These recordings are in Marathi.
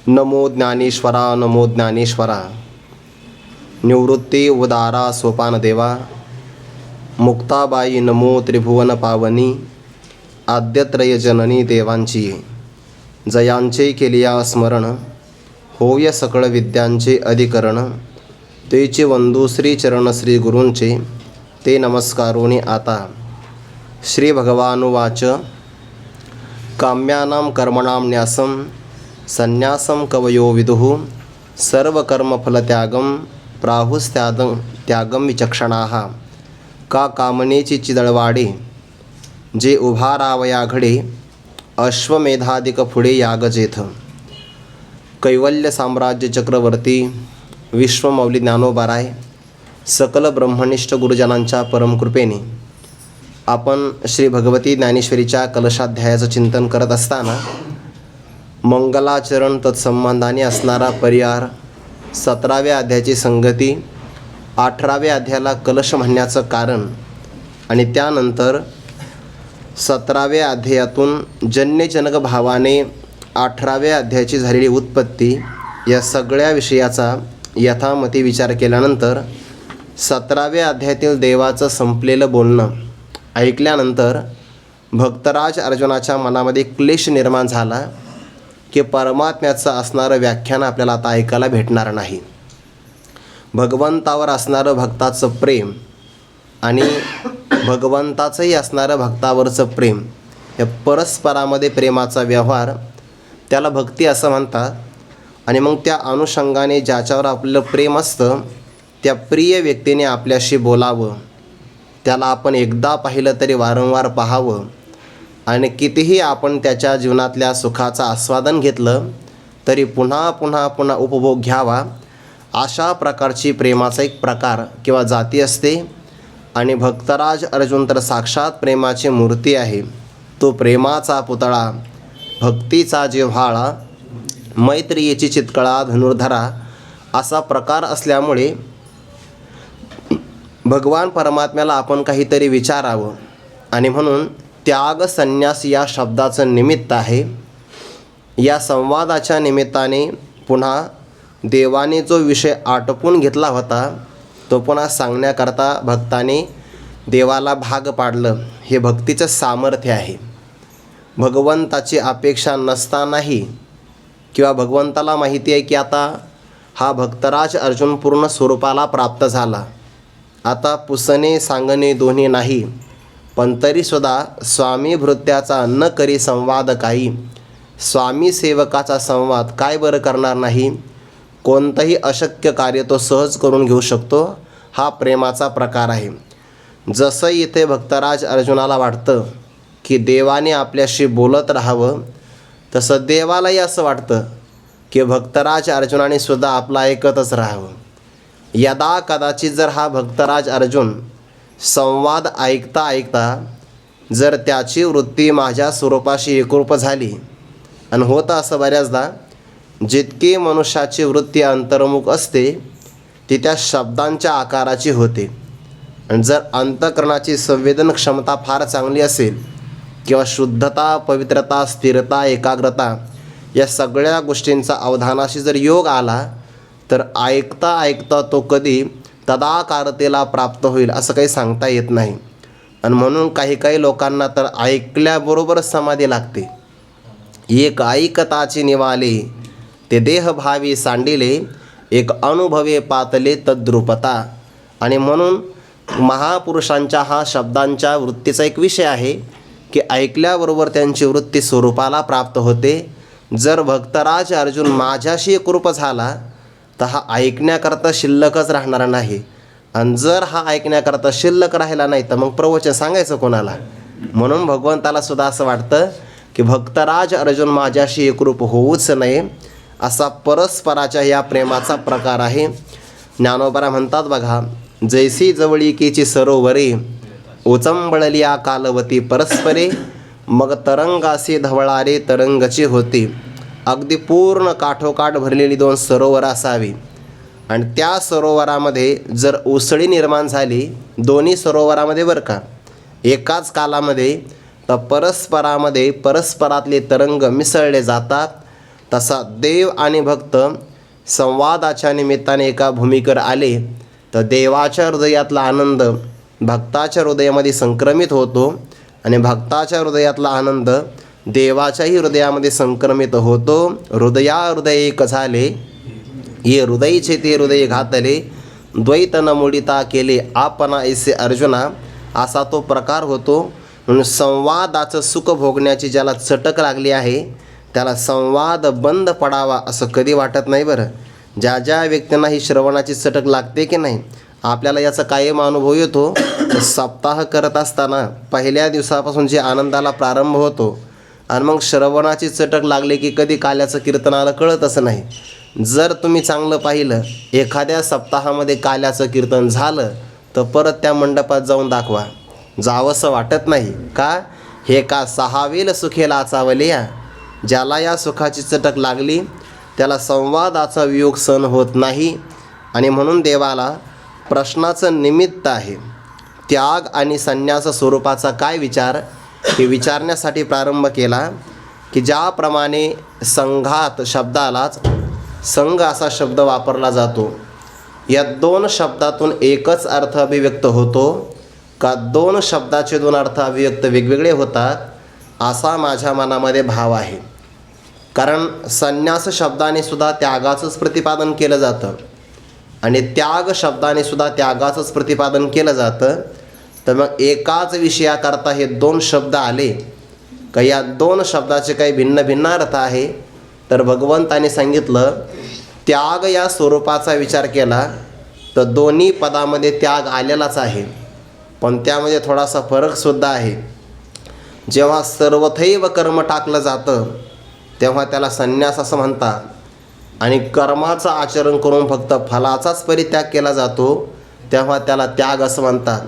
नमो ज्ञानेश्वरा नमो ज्ञानेश्वरा. निवृत्ती उदारा सोपान देवा. मुक्ताबाई नमो त्रिभुवन पावनी. आद्यत्रय जननी देवांची. जयांचे केलिया स्मरण. होय सकळ विद्यांचे अधिकरण. तेचे वंदू श्री चरण श्री गुरूंचे. ते नमस्कारोनी आता. श्री भगवानुवाच. काम्यानां कर्मणां न्यासं संन्यासं कवयो विदुः. सर्वकर्मफलत्यागं प्राहुस्त्यागं विचक्षणाः. का कामनेची चिदळवाडे. जे उभारावया घडे. अश्वमेधादिक पुढे यागजेथ. कैवल्य साम्राज्य चक्रवर्ती विश्वमौली ज्ञानोबाराय सकल ब्रह्मनिष्ठ गुरुजनांच्या परमकृपेने आपण श्री भगवती ज्ञानेश्वरीच्या कलशाध्यायाचं चिंतन करत असताना मंगलाचरण तत्संबंधाने असणारा परिहार, 17व्या अध्यायाची संगती, 18व्या अध्यायाला कलश म्हणण्याचं कारण आणि त्यानंतर 17व्या अध्यायातून जन्यजनक भावाने 18व्या अध्यायाची झालेली उत्पत्ती या सगळ्या विषयाचा यथामती विचार केल्यानंतर 17व्या अध्यायातील देवाचं संपलेलं बोलणं ऐकल्यानंतर भक्तराज अर्जुनाच्या मनामध्ये क्लेश निर्माण झाला की परमात्म्याचं असणारं व्याख्यान आपल्याला आता ऐकायला भेटणार नाही. भगवंतावर असणारं भक्ताचं प्रेम आणि भगवंताचंही असणारं भक्तावरचं प्रेम या परस्परामध्ये प्रेमाचा व्यवहार त्याला भक्ती असं म्हणतात. आणि मग त्या अनुषंगाने ज्याच्यावर आपलं प्रेम असतं त्या प्रिय व्यक्तीने आपल्याशी बोलावं, त्याला आपण एकदा पाहिलं तरी वारंवार पाहावं आणि कितीही आपण त्याच्या जीवनातल्या सुखाचा आस्वादन घेतलं तरी पुन्हा पुन्हा पुन्हा उपभोग घ्यावा, अशा प्रकारची प्रेमाचा एक प्रकार किंवा जाती असते. आणि भक्तराज अर्जुन तर साक्षात प्रेमाची मूर्ती आहे. तो प्रेमाचा पुतळा, भक्तीचा जिव्हाळा, मैत्रियेची चितकळा धनुर्धरा असा प्रकार असल्यामुळे भगवान परमात्म्याला आपण काहीतरी विचारावं आणि म्हणून त्याग संन्यास या शब्दाचं निमित्त आहे. या संवादाच्या निमित्ताने पुन्हा देवाने जो विषय आटपून घेतला होता तो पुन्हा सांगण्याकरता भक्ताने देवाला भाग पाडलं. हे भक्तीचं सामर्थ्य आहे. भगवंताची अपेक्षा नसतानाही किंवा भगवंताला माहिती आहे की आता हा भक्तराज अर्जुन पूर्ण स्वरूपाला प्राप्त झाला, आता पुसणे सांगणे दोन्ही नाही, पण तरीसुद्धा स्वामी भृत्याचा न करी संवाद काही. स्वामी सेवकाचा संवाद काय बरं करणार नाही. कोणतंही अशक्य कार्य तो सहज करून घेऊ शकतो. हा प्रेमाचा प्रकार आहे. जसं इथे भक्तराज अर्जुनाला वाटतं की देवाने आपल्याशी बोलत राहावं, तसं देवालाही असं वाटतं की भक्तराज अर्जुनाने सुद्धा आपलं ऐकतच राहावं. यदा कदाचित जर हा भक्तराज अर्जुन संवाद ऐकता ऐकता जर त्याची वृत्ती माझ्या स्वरूपाशी एकरूप झाली, आणि होतं असं बऱ्याचदा, जितकी मनुष्याची वृत्ती अंतर्मुख असते ती त्या शब्दांच्या आकाराची होते. आणि जर अंतःकरणाची संवेदन क्षमता फार चांगली असेल किंवा शुद्धता, पवित्रता, स्थिरता, एकाग्रता या सगळ्या गोष्टींचा अवधानाशी जर योग आला तर ऐकता ऐकता तो कधी तदाकारतेला प्राप्त होईल असं काही सांगता येत नाही. आणि म्हणून काही लोकांना तर ऐकल्याबरोबर समाधी लागते. एक ऐकताची निवाले ते देहभावी सांडिले, एक अनुभवे पातले तद्रुपता. आणि म्हणून महापुरुषांच्या हा शब्दांच्या वृत्तीचा एक विषय आहे की ऐकल्याबरोबर त्यांची वृत्ती स्वरूपाला प्राप्त होते. जर भक्तराज अर्जुन माझ्याशी एकरूप झाला तर हा ऐकण्याकरता शिल्लकच राहणार नाही. आणि जर हा ऐकण्याकरता शिल्लक राहिला नाही तर मग प्रवचन सांगायचं कोणाला. म्हणून भगवंताला सुद्धा असं वाटतं की भक्तराज अर्जुन माझ्याशी एकरूप होऊच नये. असा परस्पराच्या या प्रेमाचा प्रकार आहे. ज्ञानोबा म्हणतात बघा, जैसी जवळिकेची सरोवरे उचंबळलिया कालवती परस्परे, मग तरंगासी धवळारे तरंगची होती. अगदी पूर्ण काठोकाठ भरलेली दोन सरोवर असावी आणि त्या सरोवरामध्ये जर उसळी निर्माण झाली, दोन्ही सरोवरामध्ये बरं का, एकाच कालामध्ये, तर परस्परामध्ये परस्परातले तरंग मिसळले जातात. तसा देव आणि भक्त संवादाच्या निमित्ताने एका भूमीकर आले तर देवाच्या हृदयातला आनंद भक्ताच्या हृदयामध्ये संक्रमित होतो आणि भक्ताच्या हृदयातला आनंद देवाच्याही हृदयामध्ये संक्रमित होतो. हृदय एक झाले, ये हृदयीचे ते हृदय घातले, द्वैत न मुडिता केले आपणा ऐसे अर्जुना, असा तो प्रकार होतो. म्हणून संवादाचं सुख भोगण्याची ज्याला चटक लागली आहे त्याला संवाद बंद पडावा असं कधी वाटत नाही. बरं, ज्या ज्या व्यक्तींना ही श्रवणाची चटक लागते की नाही, आपल्याला याचा कायम अनुभव येतो. सप्ताह करत असताना पहिल्या दिवसापासून जे आनंदाला प्रारंभ होतो आणि मग श्रवणाची चटक लागली की कधी काल्याचं कीर्तनाला कळतच नाही. जर तुम्ही चांगलं पाहिलं, एखाद्या सप्ताहामध्ये काल्याचं कीर्तन झालं तर परत त्या मंडपात जाऊन दाखवा, जावंसं वाटत नाही. का? हे का सहावेल सुखेला चावलिया. ज्याला या सुखाची चटक लागली त्याला संवादाचा वियोग सहन होत नाही. आणि म्हणून देवाला प्रश्नाचं निमित्त आहे. त्याग आणि संन्यास स्वरूपाचा काय विचार हे विचारण्यासाठी प्रारंभ केला की ज्याप्रमाणे संघात शब्दालाच संघ असा शब्द वापरला जातो, या दोन शब्दातून एकच अर्थ अभिव्यक्त होतो का दोन शब्दाचे दोन अर्थ अभिव्यक्त वेगवेगळे होतात, असा माझ्या मनामध्ये भाव आहे. कारण संन्यास शब्दाने सुद्धा त्यागाचंच प्रतिपादन केलं जातं आणि त्याग शब्दाने सुद्धा त्यागाचंच प्रतिपादन केलं जातं. तर मग एकाच विषयाकरता हे दोन शब्द आले का या दोन शब्दाचे काही भिन्न भिन्न अर्थ आहे. तर भगवंताने सांगितलं त्याग या स्वरूपाचा विचार केला तर दोन्ही पदामध्ये त्याग आलेलाच आहे, पण त्यामध्ये थोडासा फरकसुद्धा आहे. जेव्हा सर्वथैव कर्म टाकलं जातं तेव्हा त्याला संन्यास असं म्हणतात आणि कर्माचं आचरण करून फक्त फलाचाच परित्याग केला जातो तेव्हा त्याला त्याग असं म्हणतात.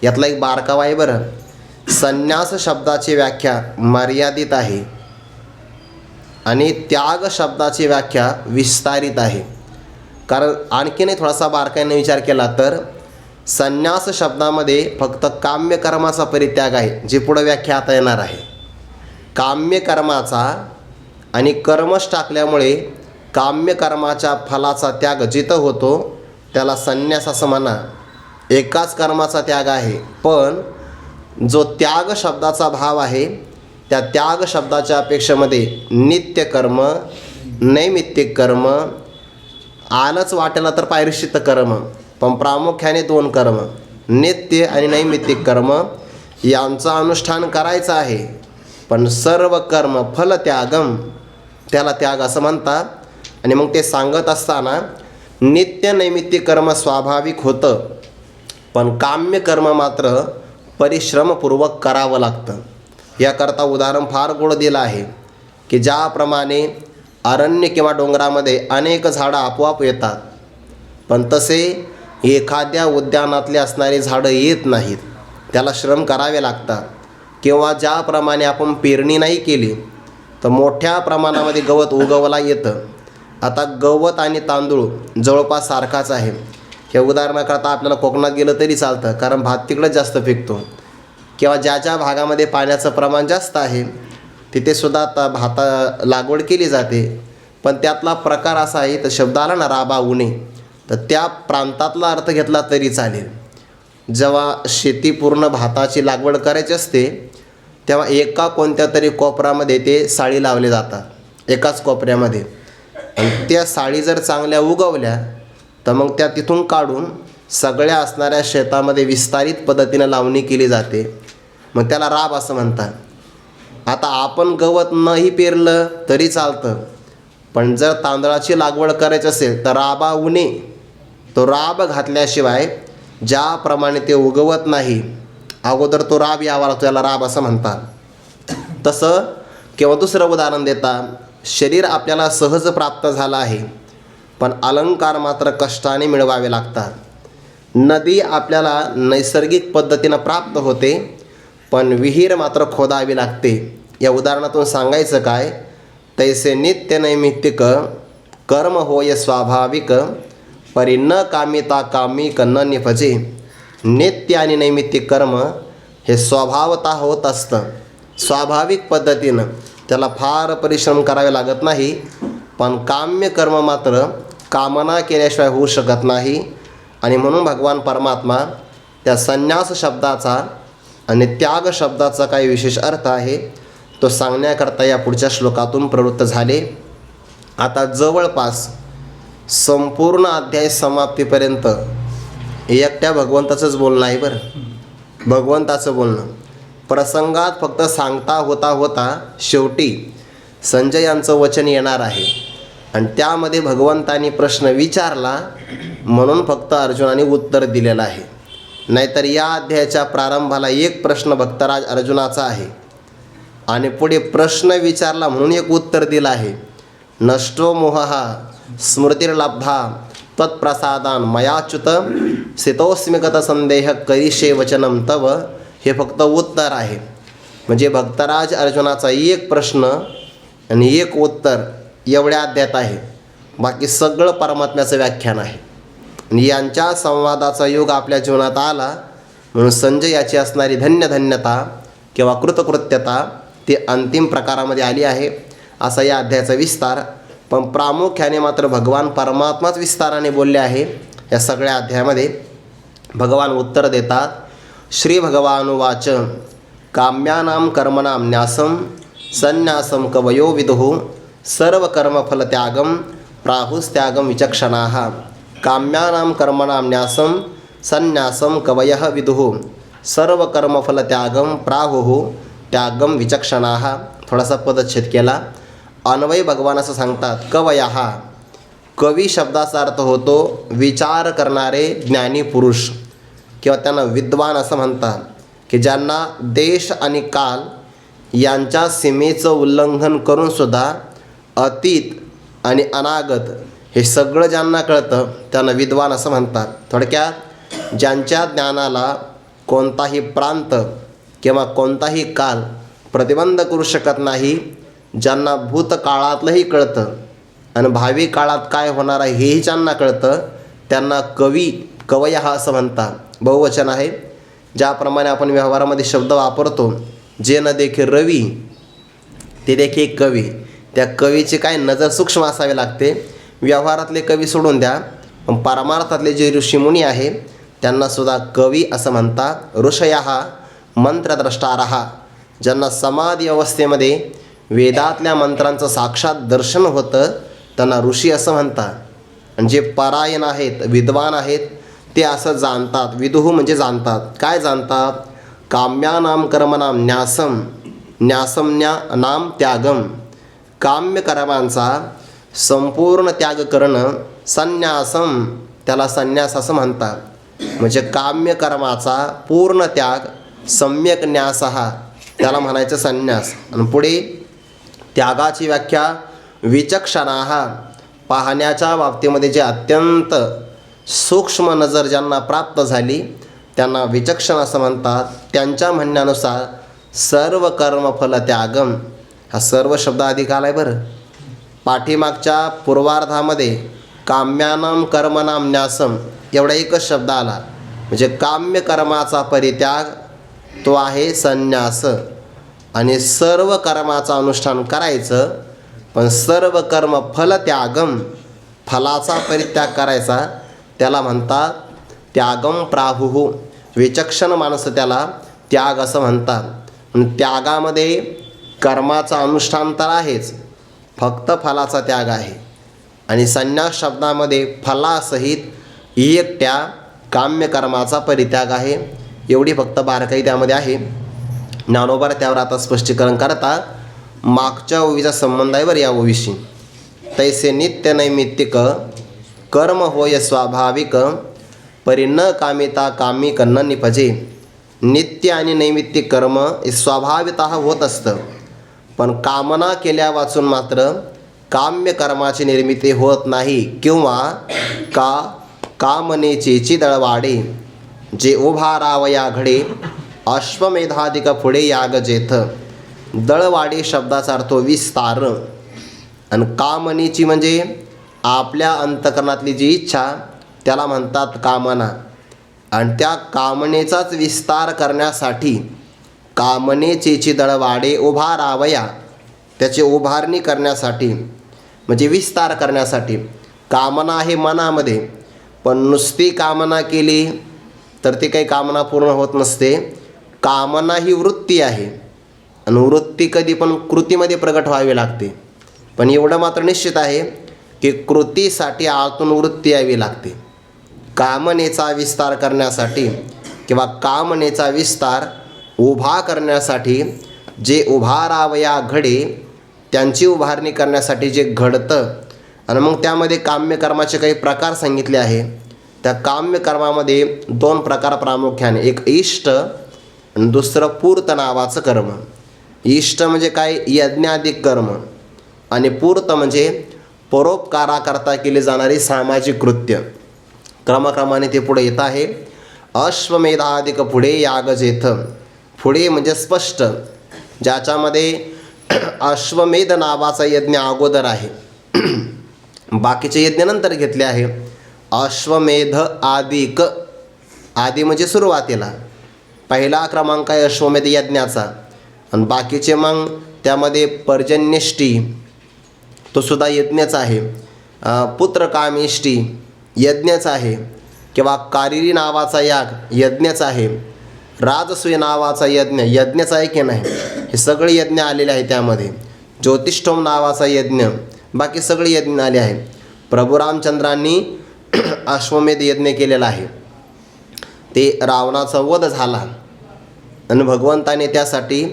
यातला एक बारकावा आहे. बरं, संन्यास शब्दाची व्याख्या मर्यादित आहे आणि त्याग शब्दाची व्याख्या विस्तारित आहे. कारण आणखीनही थोडासा बारकाईने विचार केला तर संन्यास शब्दामध्ये फक्त काम्यकर्माचा परित्याग आहे, जी पुढं व्याख्या आता येणार आहे. काम्यकर्माचा आणि कर्मच टाकल्यामुळे काम्यकर्माच्या फलाचा त्याग जिथं होतो त्याला संन्यास असं म्हणा. एकाच कर्माचा त्याग आहे, पण जो त्याग शब्दाचा भाव आहे त्या त्याग शब्दाच्या अपेक्षेमध्ये नित्य कर्म, नैमित्तिक कर्म, आलंच वाटेला तर पारिश्चित्त कर्म, पण प्रामुख्याने दोन कर्म, नित्य आणि नैमित्तिक कर्म यांचं अनुष्ठान करायचं आहे. पण सर्व कर्म फलत्यागम, त्याला त्याग असं म्हणतात. आणि मग ते सांगत असताना नित्य नैमित्तिक कर्म स्वाभाविक होतं, पण काम्य कर्म मात्र परिश्रमपूर्वक करावं लागतं. याकरता उदाहरण फार गोड दिलं आहे की ज्याप्रमाणे अरण्य किंवा डोंगरामध्ये अनेक झाडं आपोआप येतात, पण तसे एखाद्या उद्यानातले असणारी झाडं येत नाहीत, त्याला श्रम करावे लागतात. किंवा ज्याप्रमाणे आपण पेरणी नाही केली तर मोठ्या प्रमाणामध्ये गवत उगवला येतं. आता गवत आणि तांदूळ जवळपास सारखाच आहे. हे उदाहरणाकरता आपल्याला कोकणात गेलं तरी चालतं, कारण भात तिकडंच जास्त पिकतो. किंवा ज्या ज्या भागामध्ये पाण्याचं प्रमाण जास्त आहे तिथे सुद्धा आता लागवड केली जाते. पण त्यातला प्रकार असा आहे, तर शब्द आला ना राबा उणे, तर त्या प्रांतातला अर्थ घेतला तरी चालेल. जेव्हा शेती पूर्ण भाताची लागवड करायची असते तेव्हा एका कोणत्या तरी कोपऱ्यामध्ये ते साळी लावले जातात, एकाच कोपऱ्यामध्ये. आणि त्या साळी जर चांगल्या उगवल्या तर मग त्या तिथून काढून सगळ्या असणाऱ्या शेतामध्ये विस्तारित पद्धतीनं लावणी केली जाते, मग त्याला राब असं म्हणतात. आता आपण गवत नाही पेरलं तरी चालतं, पण जर तांदळाची लागवड करायची असेल तर राबा उणे, तो राब घातल्याशिवाय ज्याप्रमाणे ते उगवत नाही अगोदर तो राब यावा लागतो, त्याला राब असं म्हणतात. तसं किंवा दुसरं उदाहरण देता, शरीर आपल्याला सहज प्राप्त झालं आहे, पण अलंकार मात्र कष्टाने मिळवावे लागतात. नदी आपल्याला नैसर्गिक पद्धतीनं प्राप्त होते, पण विहीर मात्र खोदावी लागते. या उदाहरणातून सांगायचं काय, तैसे नित्य नैमित्तिक कर्म होय स्वाभाविक, परी न कामिता कामिक न निपजे. नित्य आणि नैमित्तिक कर्म हे स्वभावतः होत असतं, स्वाभाविक पद्धतीनं, त्याला फार परिश्रम करावे लागत नाही. पण काम्य कर्म मात्र कामना केल्याशिवाय होऊ शकत नाही. आणि म्हणून भगवान परमात्मा त्या संन्यास शब्दाचा आणि त्याग शब्दाचा काही विशेष अर्थ आहे तो सांगण्याकरता या पुढच्या श्लोकातून प्रवृत्त झाले. आता जवळपास संपूर्ण अध्याय समाप्तीपर्यंत एकट्या भगवंताचंच बोलणं आहे बरं. भगवंताचं बोलणं प्रसंगात फक्त सांगता होता होता शेवटी संजय यांचं वचन येणार आहे आणि त्यामध्ये भगवंतानी प्रश्न विचारला म्हणून फक्त अर्जुनाने उत्तर दिलेलं आहे. नाहीतर या अध्यायाच्या प्रारंभाला एक प्रश्न भक्तराज अर्जुनाचा आहे आणि पुढे प्रश्न विचारला म्हणून एक उत्तर दिलं आहे. नष्टो मोहः स्मृतिर्लब्धा त्वत्प्रसादान मयाच्युत स्थितोऽस्मि गतसंदेह करिष्ये वचनं तव. हे फक्त उत्तर आहे. म्हणजे भक्तराज अर्जुनाचा एक प्रश्न आणि एक उत्तर एवढ्या अध्यायात आहे. बाकी सगळं परमात्म्याचं व्याख्यान आहे. आणि यांच्या संवादाचा योग आपल्या जीवनात आला म्हणून संजय याची असणारी धन्यता किंवा कृतकृत्यता ती अंतिम प्रकारामध्ये आली आहे. असा या अध्यायाचा विस्तार. पण प्रामुख्याने मात्र भगवान परमात्माच विस्ताराने बोलले आहे. या सगळ्या अध्यायामध्ये भगवान उत्तर देतात. श्री भगवानुवाच काम्यानां कर्मणां न्यासं संन्यासं कवयो विदुः सर्व कर्मफलत्यागं प्राहुस्त्यागं विचक्षणाः. काम्यानां कर्मणां न्यासं संन्यासं कवयः विदुः सर्व कर्मफलत्यागं प्राहुः त्यागं विचक्षणाः. थोडासा पदच्छेद केला. अन्वय भगवान असं सांगतात कवयः. कवी शब्दाचा अर्थ होतो विचार करणारे ज्ञानी पुरुष किंवा त्यांना विद्वान असं म्हणतात की ज्यांना देश आणि काल यांच्या सीमेचं उल्लंघन करूनसुद्धा अतीत आणि अनागत हे सगळं ज्यांना कळतं त्यांना विद्वान असं म्हणतात. थोडक्यात ज्यांच्या ज्ञानाला कोणताही प्रांत किंवा कोणताही काल प्रतिबंध करू शकत नाही, ज्यांना भूतकाळातलंही कळतं आणि भावी काळात काय होणार आहे हेही ज्यांना कळतं त्यांना कवयः असं म्हणतात. बहुवचन आहे. ज्याप्रमाणे आपण व्यवहारामध्ये शब्द वापरतो जे न देखे रवी ते देखे कवी. त्या कवीची काय नजर सूक्ष्म असावी लागते. व्यवहारातले कवी सोडून द्या पण परमार्थातले जे ऋषीमुनी आहे त्यांनासुद्धा कवी असं म्हणतात. ऋषयः मंत्रद्रष्टारः. ज्यांना समाधी अवस्थेमध्ये वेदातल्या मंत्रांचं साक्षात दर्शन होतं त्यांना ऋषी असं म्हणतात. आणि जे परायण आहेत विद्वान आहेत ते असं जाणतात. विदुः म्हणजे जाणतात. काय जाणतात? काम्यानां कर्मणां न्यासं न्यासम्यानां त्यागम. काम्य कर्मांचा संपूर्ण त्याग करणं संन्यासम त्याला संन्यास असं म्हणतात. म्हणजे काम्य कर्माचा पूर्ण त्याग सम्यक न्यास त्याला म्हणायचं संन्यास. आणि पुढे त्यागाची व्याख्या विचक्षणाः. पाहण्याच्या बाबतीमध्ये जे अत्यंत सूक्ष्म नजर ज्यांना प्राप्त झाली त्यांना विचक्षण असं म्हणतात. त्यांच्या म्हणण्यानुसार सर्व कर्मफल त्यागम. हा सर्व शब्द अधिक आला आहे बरं. पाठीमागच्या पूर्वार्धामध्ये काम्यानां कर्मणां न्यासम एवढा एकच शब्द आला. म्हणजे काम्य कर्माचा परित्याग तो आहे संन्यास. आणि सर्व कर्माचं अनुष्ठान करायचं पण सर्व कर्म फलत्यागम फलाचा परित्याग करायचा त्याला म्हणतात त्यागम प्राहुः. विचक्षण माणसं त्याला त्याग असं म्हणतात. आणि त्यागामध्ये कर्माचं अनुष्ठान तर आहेच फक्त फलाचा त्याग आहे. आणि संन्यास शब्दामध्ये फलासहित एकट्या काम्य कर्माचा परित्याग आहे. एवढी फक्त बारकाई त्यामध्ये आहे. ज्ञानोबा त्यावर आता स्पष्टीकरण करतात. मागच्या ओवीचा संबंध आहे बरं या ओवीशी. तैसे नित्य नैमित्तिक कर्म होय स्वाभाविक परी न कामिता कामिक न निपजे. नित्य आणि नैमित्तिक कर्म हे स्वाभाविकतः होत असतं पण कामना केल्या वाचून मात्र काम्य कर्माची निर्मिती होत नाही. किंवा कामनेचेची दळवाडे जे उभारावया घडे अश्वमेधाधिक पुढे याग जेथ. दळवाडे शब्दाचा अर्थ विस्तार. आणि कामनेची म्हणजे आपल्या अंतकरणातली जी इच्छा त्याला म्हणतात कामना. आणि त्या कामनेचाच विस्तार करण्यासाठी कामनेचेची दळवाडे उभारावया त्याची उभारणी करण्यासाठी म्हणजे विस्तार करण्यासाठी. कामना आहे मनामध्ये, पण नुसती कामना केली तर ती काही कामना पूर्ण होत नसते. कामना ही वृत्ती आहे आणि वृत्ती कधी पण कृतीमध्ये प्रगट व्हावी लागते. पण एवढं मात्र निश्चित आहे की कृतीसाठी आतून वृत्ती यावी लागते. कामनेचा विस्तार करण्यासाठी किंवा कामनेचा विस्तार उभा करण्यासाठी जे उभारावया घडे, त्यांची उभारणी करण्यासाठी जे घडतं आणि मग त्यामध्ये काम्यकर्माचे काही प्रकार सांगितले आहे. त्या काम्यकर्मामध्ये 2 प्रकार प्रामुख्याने, एक इष्ट आणि दुसरं पूर्त नावाचं कर्म. इष्ट म्हणजे काय, यज्ञाधिक कर्म, आणि पूर्त म्हणजे परोपकाराकरता केली जाणारी सामाजिक कृत्य. क्रमाक्रमाने ते पुढे येत आहे. अश्वमेधाधिक पुढे यागजेथ. पुढे म्हणजे स्पष्ट, ज्याच्यामध्ये अश्वमेध नावाचा यज्ञ अगोदर आहे, बाकीचे यज्ञ नंतर घेतले आहे. अश्वमेध आदिक, आदी म्हणजे सुरुवातीला, पहिला क्रमांक आहे अश्वमेध यज्ञाचा, आणि बाकीचे मग त्यामध्ये पर्जन्यष्टी तो सुद्धा यज्ञच आहे, पुत्रकामेष्टी यज्ञच आहे, किंवा कारिरी नावाचा याग यज्ञच आहे, राजसूय नावाचा यज्ञ यज्ञच आहे की नाही, हे सगळे यज्ञ आलेले आहे. त्यामध्ये ज्योतिष्ठोम नावाचा यज्ञ, बाकी सगळे यज्ञ आले आहे. प्रभू रामचंद्रांनी अश्वमेध यज्ञ केलेला आहे. ते रावणाचा वध झाला आणि भगवंताने त्यासाठी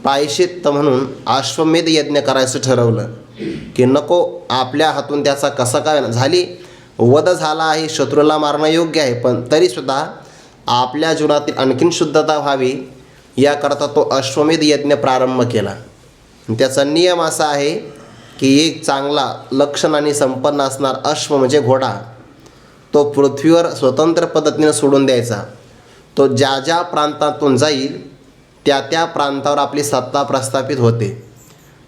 प्रायश्चित्त म्हणून अश्वमेध यज्ञ करायचं ठरवलं की नको, आपल्या हातून त्याचा कसा काय झाली, वध झाला आहे, शत्रूला मारणं योग्य आहे, पण तरीसुद्धा आपल्या जीवनातील आणखीन शुद्धता व्हावी याकरता तो अश्वमेध यज्ञ प्रारंभ केला. त्याचा नियम असा आहे की एक चांगला लक्षणाने संपन्न असणार अश्व म्हणजे घोडा, तो पृथ्वीवर स्वतंत्र पद्धतीने सोडून द्यायचा. तो ज्या ज्या प्रांतातून जाईल त्या त्या प्रांतावर आपली सत्ता प्रस्थापित होते.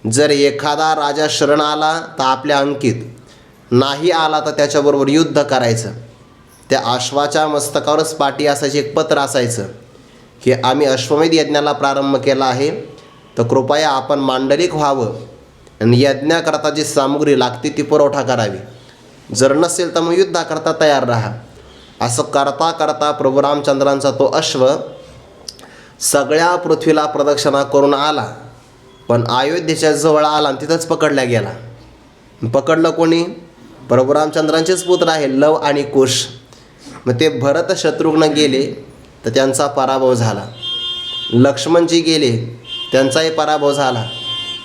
जर एखादा राजा शरण आला तर आपल्या अंकित, नाही आला तर त्याच्याबरोबर युद्ध करायचं. त्या अश्वाच्या मस्तकावरच पाठी असायची, एक पत्र असायचं की आम्ही अश्वमेध यज्ञाला प्रारंभ केला आहे, तर कृपया आपण मांडलिक व्हावं आणि यज्ञाकरता जी सामुग्री लागते ती पुरवठा करावी, जर नसेल तर मग युद्धाकरता तयार राहा. असं करता करता प्रभू रामचंद्रांचा तो अश्व सगळ्या पृथ्वीला प्रदक्षिणा करून आला, पण अयोध्येच्या जवळ आला आणि तिथंच पकडला गेला. पकडलं कोणी, प्रभू रामचंद्रांचेच पुत्र आहे लव आणि कुश. मग ते भरत शत्रुघ्न गेले तर त्यांचा पराभव झाला, लक्ष्मणजी गेले त्यांचाही पराभव झाला,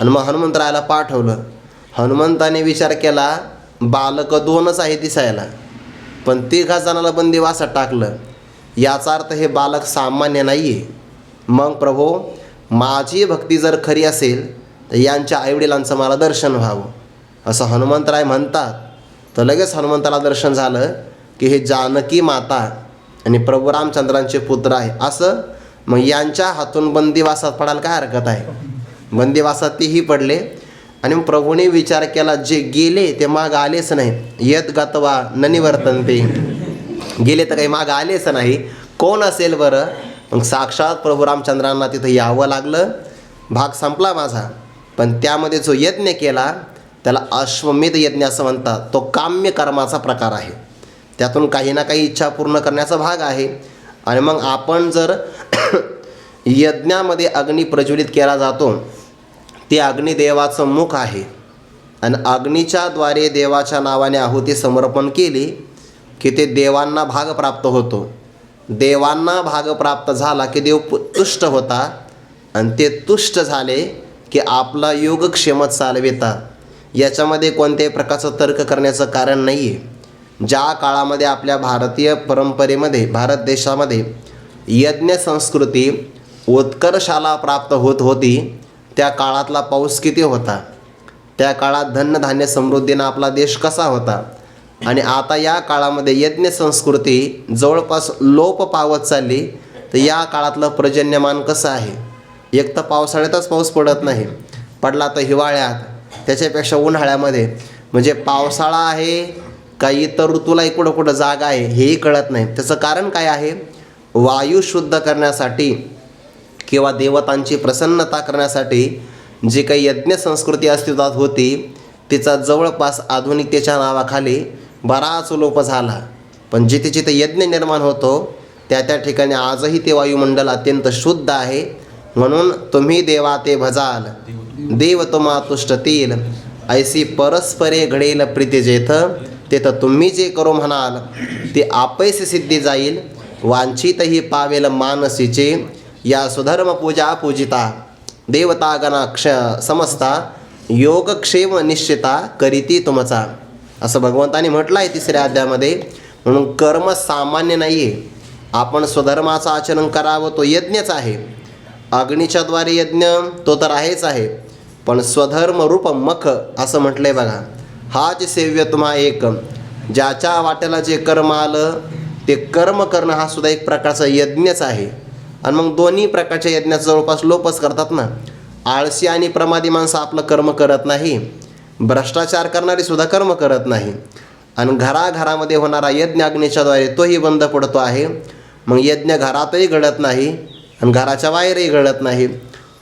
आणि मग हनुमंतरायाला पाठवलं. हनुमंताने विचार केला बालक 2च आहे दिसायला, पण 3 जणाला बंदिवासात टाकलं, याचा अर्थ हे बालक सामान्य नाही आहे. मग प्रभो, माझी भक्ती जर खरी असेल तर यांच्या आईवडिलांचं मला दर्शन व्हावं, असं हनुमंतराय म्हणतात. तर लगेच हनुमंताला दर्शन झालं की हे जानकी माता आणि प्रभू रामचंद्रांचे पुत्र आहे असं. मग यांच्या हातून बंदिवासात पडायला काय हरकत आहे. बंदिवासात तेही पडले, आणि मग प्रभूने विचार केला जे गेले ते माग आलेच नाही. यत गतवा न निवर्तन्ते, गेले तर काही माग आलेच नाही, कोण असेल बरं. मग साक्षात प्रभू रामचंद्रांना तिथं यावं लागलं. भाग संपला माझा, पण त्यामध्ये जो यज्ञ केला त्याला अश्वमेध यज्ञ असं म्हणतात. तो काम्य कर्माचा प्रकार आहे, त्यातून काही ना काही इच्छा पूर्ण करण्याचा भाग आहे. आणि मग आपण जर यज्ञामध्ये अग्नी प्रज्वलित केला जातो, ते अग्निदेवाचं मुख आहे, आणि अग्नीच्या द्वारे देवाच्या नावाने आहुती समर्पण केली की ते देवांना भाग प्राप्त होतो. देवांना भाग प्राप्त झाला की देव तुष्ट होता, आणि ते तुष्ट झाले की आपला योगक्षेम चालवितात. याच्यामध्ये कोणत्याही प्रकारचं तर्क करण्याचं कारण नाही आहे. ज्या काळामध्ये आपल्या भारतीय परंपरेमध्ये, भारत देशामध्ये यज्ञ संस्कृती उत्कर्षाला प्राप्त होत होती, त्या काळातला पाऊस किती होता, त्या काळात धनधान्य समृद्धीनं आपला देश कसा होता, आणि आता या काळामध्ये यज्ञ संस्कृती जवळपास लोप पावत चालली. तर या काळातलं पर्जन्यमान कसं आहे. एक तर पावसाळ्यातच पाऊस पडत नाही, पडला तर हिवाळ्यात, त्याच्यापेक्षा उन्हाळ्यामध्ये. म्हणजे पावसाळा आहे का इतर ऋतूलाही कुठं कुठं जागा आहे हेही कळत नाही. त्याचं कारण काय आहे. वायू शुद्ध करण्यासाठी किंवा देवतांची प्रसन्नता करण्यासाठी जी काही यज्ञ संस्कृती अस्तित्वात होती, तिचा जवळपास आधुनिकतेच्या नावाखाली बराच लोप झाला. पण जिथे जिथे यज्ञ निर्माण होतो त्या त्या ठिकाणी आजही ते वायुमंडल अत्यंत शुद्ध आहे. म्हणून तुम्ही देवा ते भजाल, देव तुम्हा तुष्टतील, ऐसी परस्परे घडेल प्रीती जेथ, तेथ तुम्ही जे करो म्हणाल ते आपैसे सिद्धी जाईल, वांछितही पावेल मानसीचे, या सुधर्म पूजा पूजिता, देवता गणा समजता, योगक्षेम निश्चिता करीती तुमचा, असं भगवंताने म्हटलं आहे 3ऱ्या अध्यायामध्ये. म्हणून कर्म सामान्य नाही आहे. आपण स्वधर्माचं आचरण करावं तो यज्ञच आहे. अग्नीच्या द्वारे यज्ञ तो तर आहेच आहे, पण स्वधर्म रूप मख असं म्हटलं आहे बघा. हाच सेव्य तुम्हा एक, ज्याच्या वाट्याला जे कर्म आलं ते कर्म करणं हा सुद्धा एक प्रकारचा यज्ञच आहे. आणि मग दोन्ही प्रकारच्या यज्ञाचा जवळपास लोपच करतात ना. आळशी आणि प्रमादी माणसं आपलं कर्म करत नाही, भ्रष्टाचार करणारी सुद्धा कर्म करत नाही, आणि घराघरामध्ये होणारा यज्ञ अग्नीच्याद्वारे तोही बंद पडतो आहे. मग यज्ञ घरातही घडत नाही आणि घराच्या बाहेरही घडत नाही.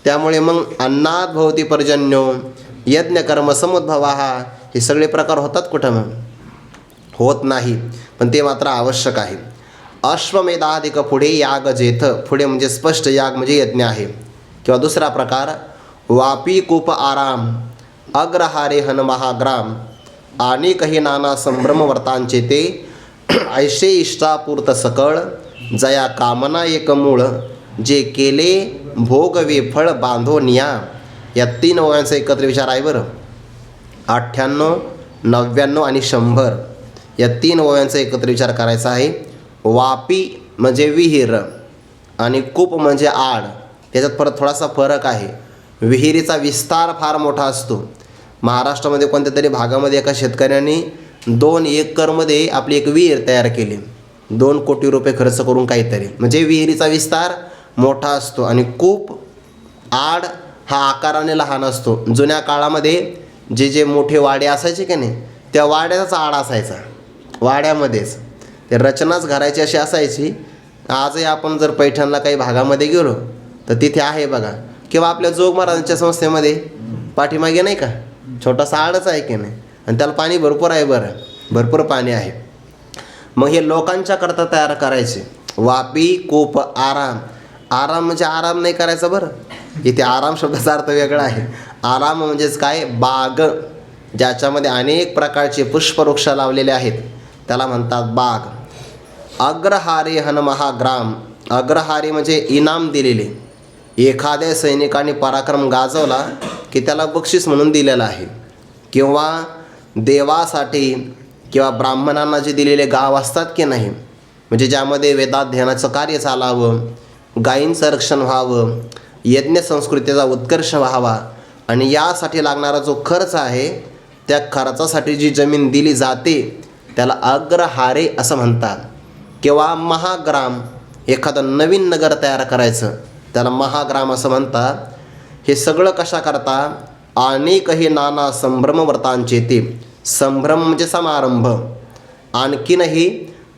त्यामुळे मग अन्नात भवती पर्जन्यो, यज्ञ कर्म समुद्भवा, हे सगळे प्रकार होतात कुठं? मग होत नाही. पण ते मात्र आवश्यक आहे. अश्वमेधाधिक पुढे याग जेथ, पुढे म्हणजे स्पष्ट याग म्हणजे यज्ञ आहे. किंवा दुसरा प्रकार वापी कूप आराम, अग्रहारे हन महाग्राम, आणि काही नाना संभ्रम वर्तांचे ते, ऐशे इष्टापूर्त सकळ, जया कामना एक मूळ, जे केले भोगवे फळ बांधो निया. या 3 ओव्यांचा एकत्र विचार आहे बरं. 98, 99 आणि 100 या 3 ओव्यांचा एकत्र विचार करायचा आहे. वापी म्हणजे विहीर आणि कूप म्हणजे आड. त्याच्यात थोडासा फरक आहे. विहिरीचा विस्तार फार मोठा असतो. महाराष्ट्रामध्ये कोणत्या तरी भागामध्ये एका शेतकऱ्यांनी 2 एकरमध्ये आपली एक विहीर तयार केली, 2 कोटी रुपये खर्च करून काहीतरी. म्हणजे विहिरीचा विस्तार मोठा असतो. आणि कूप आड हा आकाराने लहान असतो. जुन्या काळामध्ये जे मोठे वाडे असायचे की नाही, त्या वाड्याचाच आड असायचा. वाड्यामध्येच ते रचनाच घरायची अशी असायची. आजही आपण जर पैठणला काही भागामध्ये गेलो तर तिथे आहे बघा. किंवा आपल्या जोग महाराजांच्या संस्थेमध्ये पाठीमागे नाही का छोटासा आडच आहे की नाही, आणि त्याला पाणी भरपूर आहे बरं, भरपूर पाणी आहे. मग हे लोकांच्या करता तयार करायचे. वापी कूप आराम, आराम म्हणजे आराम नाही करायचा बरं. इथे आराम शब्दाचा अर्थ वेगळा आहे. आराम म्हणजेच काय, बाग, ज्याच्यामध्ये अनेक प्रकारचे पुष्पवृक्ष लावलेले आहेत त्याला म्हणतात बाग. अग्रहारे हन महाग्राम, अग्रहारी म्हणजे इनाम दिलेले. एखाद्या सैनिकाने पराक्रम गाजवला की त्याला बक्षीस म्हणून दिलेलं आहे. किंवा देवासाठी किंवा ब्राह्मणांना जे दिलेले गाव असतात की नाही, म्हणजे ज्यामध्ये वेदाध्ययनाचं कार्य चालावं, गायींचं रक्षण व्हावं, यज्ञ संस्कृतीचा उत्कर्ष व्हावा, आणि यासाठी लागणारा जो खर्च आहे त्या खर्चासाठी जी जमीन दिली जाते त्याला अग्रहारे असं म्हणतात. किंवा महाग्राम, एखादं नवीन नगर तयार करायचं त्याला महाग्राम असं म्हणतात. हे सगळं कशा करता, अनेकही नाना संभ्रम व्रतांचे ते, संभ्रम म्हणजे समारंभ, आणखीनही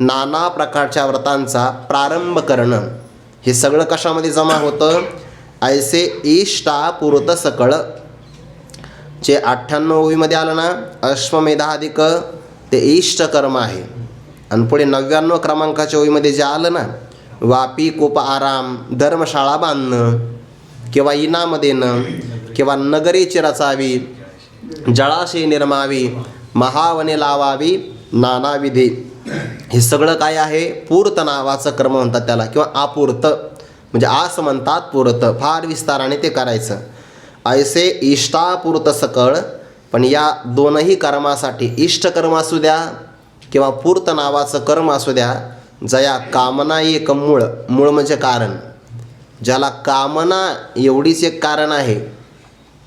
नाना प्रकारच्या व्रतांचा प्रारंभ करणं. हे सगळं कशामध्ये जमा होतं, ऐसे इष्टापूर्त सकळ, जे 98 ओवीमध्ये आलं ना, अश्वमेधाधिक ते इष्टकर्म आहे. आणि पुढे 99 क्रमांकाच्या ओवीमध्ये जे आलं ना, वापी कूप आराम, धर्मशाळा बांधणं किंवा इनाम देणं, किंवा नगरीची रचावी, जळाशय निर्मावी, महावने लावावी, नानाविधी, हे सगळं काय आहे, पूर्त नावाचं कर्म म्हणतात त्याला. किंवा आपूर्त म्हणजे आस म्हणतात, पूर्त फार विस्ताराने ते करायचं. ऐसे इष्टापूर्त सकळ. पण या दोनही कर्मासाठी, इष्टकर्म असू द्या किंवा पूर्त नावाचं कर्म असू द्या, जया कामना एक मूळ, मूळ म्हणजे कारण, ज्याला कामना एवढीच एक कारण आहे.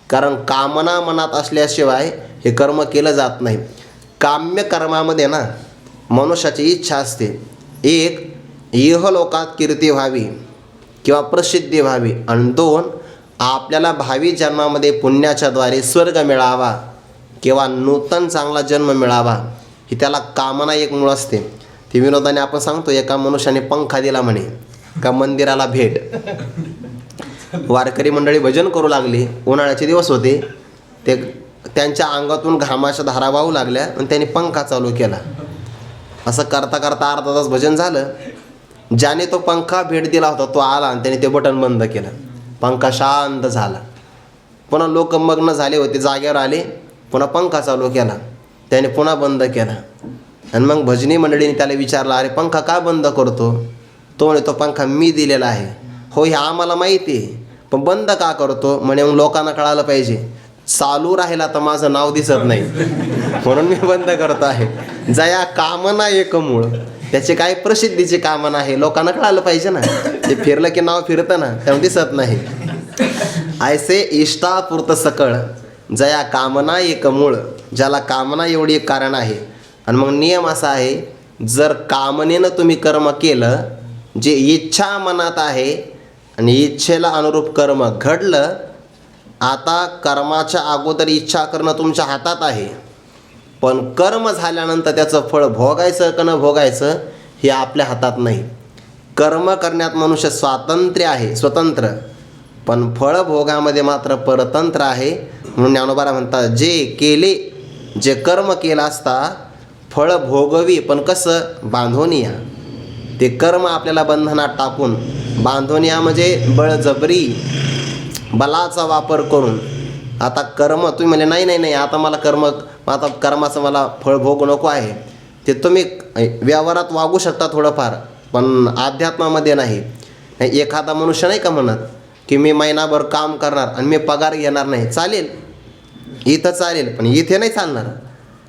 कारण कामना मनात असल्याशिवाय हे कर्म केलं जात नाही. काम्य कर्मामध्ये ना मनुष्याची इच्छा असते, एक इहलोकात कीर्ती व्हावी किंवा प्रसिद्धी व्हावी, आणि 2 आपल्याला भावी जन्मामध्ये पुण्याच्याद्वारे स्वर्ग मिळावा किंवा नूतन चांगला जन्म मिळावा. ही त्याला कामना एक मूळ असते. ती विनोदाने आपण सांगतो, एका मनुष्याने पंखा दिला म्हणे का मंदिराला भेट. वारकरी मंडळी भजन करू लागली, उन्हाळ्याचे दिवस होते, ते त्यांच्या अंगातून घामाच्या धारा वाहू लागल्या आणि त्यांनी पंखा चालू केला. असं करता करता अर्धा तास भजन झालं. ज्याने तो पंखा भेट दिला होता तो आला आणि त्याने ते बटन बंद केलं. पंखा शांत झाला. पुन्हा लोक मग्न झाले होते, जागेवर आले, पुन्हा पंखा चालू केला, त्याने पुन्हा बंद केला. आणि मग भजनी मंडळीने त्याला विचारलं, अरे पंखा का बंद करतो? तो म्हणे, तो पंखा मी दिलेला आहे. हो, हे आम्हाला माहिती आहे, पण बंद का करतो? म्हणे मग लोकांना कळालं पाहिजे, चालू राहिला तर माझं नाव दिसत नाही म्हणून मी बंद करतो आहे. जया कामना एक मूळ, त्याचे काय प्रसिद्धीची कामना आहे, लोकांना कळालं पाहिजे ना. ते फिरलं की नाव फिरतं ना, त्यामुळे दिसत नाही. ऐसे इष्टापुरत सकळ, जया कामना एक मूळ, ज्याला कामना एवढी एक कारण आहे. आणि मग नियम असा आहे, जर कामनेनं तुम्ही कर्म केलं, जे इच्छा मनात आहे आणि इच्छेला अनुरूप कर्म घडलं, आता कर्माच्या अगोदर इच्छा करणं तुमच्या हातात आहे, पण कर्म झाल्यानंतर त्याचं फळ भोगायचं का न भोगायचं हे आपल्या हातात नाही. कर्म करण्यात मनुष्य स्वातंत्र्य आहे, स्वतंत्र, पण फळभोगामध्ये मात्र परतंत्र आहे. म्हणून ज्ञानोबा म्हणतात, जे केले, जे कर्म केलं असता फळ भोगवी, पण कसं? बांधोनिया. ते कर्म आपल्याला बंधनात टाकून, बांधोनिया म्हणजे बळजबरी, बलाचा वापर करून. आता कर्म तुम्ही म्हणले नाही नाही नाही, आता कर्माचं मला फळ भोगू नको आहे, ते तुम्ही व्यवहारात वागू शकता थोडंफार, पण अध्यात्मामध्ये नाही. एखादा मनुष्य नाही का म्हणत की मी महिनाभर काम करणार आणि मी पगार घेणार नाही, चालेल, इथं चालेल, पण इथे नाही चालणार.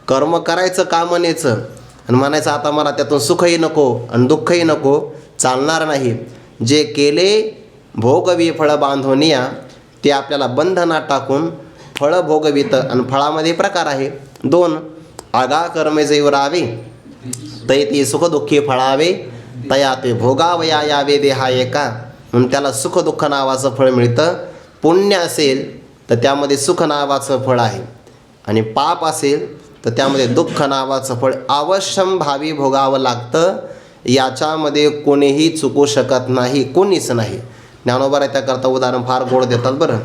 कर्म करायचं कामनेचं आणि म्हणायचं आता मला त्यातून सुखही नको आणि दुःखही नको, चालणार नाही. जे केले भोगवी फळ बांधोनिया, ते आपल्याला बंधनात टाकून फळ भोगवितं. आणि फळामध्ये प्रकार आहे 2. आगा कर्मे जैवरावे तै ते सुखदुःखी फळावे, तया ते भोगावया यावे देहा एका. म्हणून त्याला सुखदुःख नावाचं फळ मिळतं. पुण्य असेल तर त्यामध्ये सुख नावाचं फळ आहे, आणि पाप असेल तर त्यामध्ये दुःख नावाचं फळ अवश्यम भावी भोगावं लागतं. याच्यामध्ये कोणीही चुकू शकत नाही, कोणीच नाही. ज्ञानोबा त्याकरता उदाहरण फार गोड देतात बरं.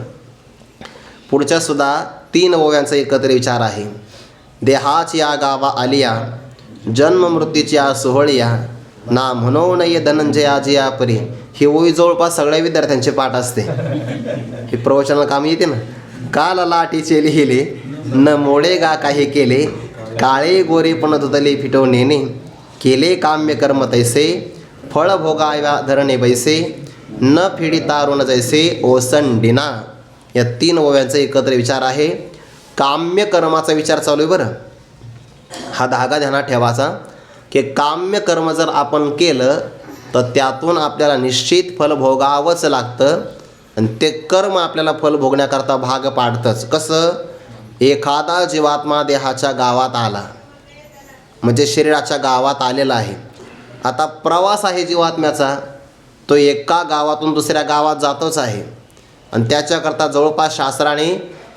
पुढच्या सुद्धा 3 ओव्यांचा एकत्र विचार आहे. देहाची या गावा आलिया, जन्म मृत्यूची या सोहळिया, ना म्हणो नये धनंजयाची या परी. ही ओवी जवळपास सगळ्या विद्यार्थ्यांचे पाठ असते, हे प्रवचनाला काम येते ना. काल लाटीचे लिहिले, न मोडे गा काही केले, काळे गोरे पण धुतले फिटवणे, केले काम्य कर्म तैसे, फळ भोगाव्या धरणे बैसे, न फिडी तारुण जैसे ओसंडिना. या 3 ओव्यांचा एकत्र विचार आहे. काम्य कर्माचा विचार चालू आहे बरं. हा धागा ध्यानात ठेवायचा की काम्य कर्म जर आपण केलं तर त्यातून आपल्याला निश्चित फल भोगावंच लागतं, आणि ते कर्म आपल्याला फल भोगण्याकरता भाग पाडतंच. कसं? एखादा जीवात्मा देहाच्या गावात आला म्हणजे शरीराच्या गावात आलेला आहे. आता प्रवास आहे जीवात्म्याचा, तो एका गावातून दुसऱ्या गावात जातोच आहे, आणि त्याच्याकरता जवळपास शास्त्राने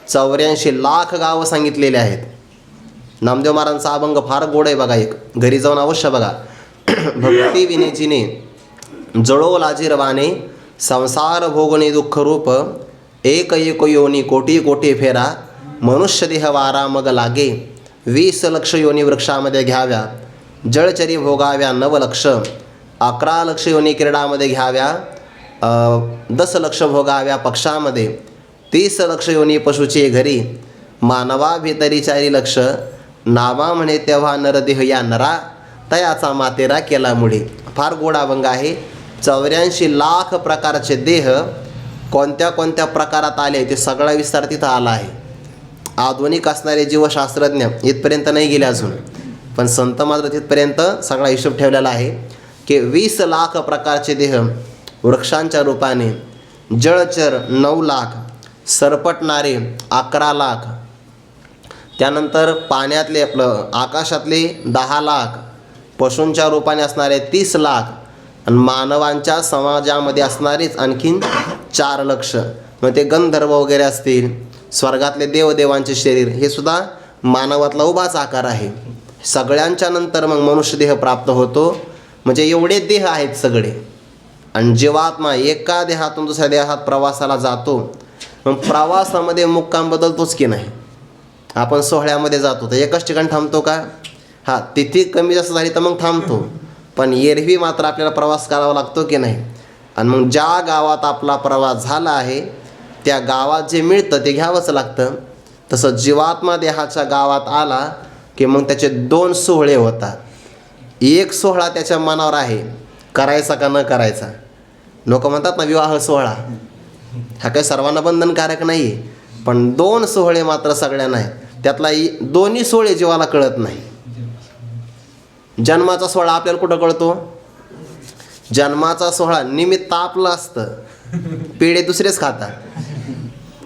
84 लाख गावं सांगितलेले आहेत. नामदेव महाराजांचा अभंग फार गोड आहे बघा, एक घरी जाऊन अवश्य बघा. भक्ती विनेचिने जळो लाजीरवाने, संसार भोगणे दुःख रूप, एक एक योनी कोटी कोटी फेरा, मनुष्य देह वारा मग लागे, 20 लक्ष योनी वृक्षामध्ये घ्याव्या, जळचरी भोगाव्या 9 लक्ष, 11 लक्ष योनी क्रीडामध्ये घ्याव्या, 10 लक्ष भोगाव्या पक्षामध्ये, 30 लक्ष योनी पशुचे घरी, मानवा भितरी 4 लक्ष, नावा म्हणे तेव्हा नरदेह या नरा, तयाचा मातेरा केला मुळे. फार गोड अभंग आहे. 84 लाख प्रकारचे देह कोणत्या कोणत्या प्रकारात आले ते सगळा विस्तार तिथं आला आहे. आधुनिक असणारे जीवशास्त्रज्ञ इथपर्यंत नाही गेले अजून, पण संत मात्र तिथपर्यंत सगळा हिशोब ठेवलेला आहे की 20 लाख प्रकारचे देह वृक्षांच्या रूपाने, जळचर 9 लाख, सरपटणारे 11 लाख, त्यानंतर पाण्यातले आपलं आकाशातले 10 लाख, पशूंच्या रूपाने असणारे 30 लाख, आणि मानवांच्या समाजामध्ये असणारेच आणखीन 4 लक्ष. मग ते गंधर्व वगैरे असतील, स्वर्गातले देवदेवांचे शरीर, हे सुद्धा मानवातला उभाच आकार आहे. सगळ्यांच्या नंतर मग मनुष्य देह प्राप्त होतो. म्हणजे एवढे देह आहेत सगळे, आणि जीवात्मा एका देहातून दुसऱ्या देहात प्रवासाला जातो. मग प्रवासामध्ये मुक्काम बदलतोच की नाही? आपण सोहळ्यामध्ये जातो तर एकच ठिकाणी थांबतो का? हां, तिथे कमी जास्त झाली तर मग थांबतो, पण एरवी मात्र आपल्याला प्रवास करावा लागतो की नाही? आणि मग ज्या गावात आपला प्रवास झाला आहे त्या गावात जे मिळतं ते घ्यावंच लागतं. तसं जीवात्मा देहाच्या गावात आला की मग त्याचे 2 सोहळे होतात. एक सोहळा त्याच्या मनावर आहे, करायचा का न करायचा. लोक म्हणतात ना विवाह सोहळा हा काही सर्वांना बंधनकारक नाही आहे, पण 2 सोहळे मात्र सगळ्यांना आहे. त्यातला दोन्ही सोहळे जीवाला कळत नाही. जन्माचा सोहळा आपल्याला कुठं कळतो? जन्माचा सोहळा निमित्त आपलं असतं, पेढे दुसरेच खातात.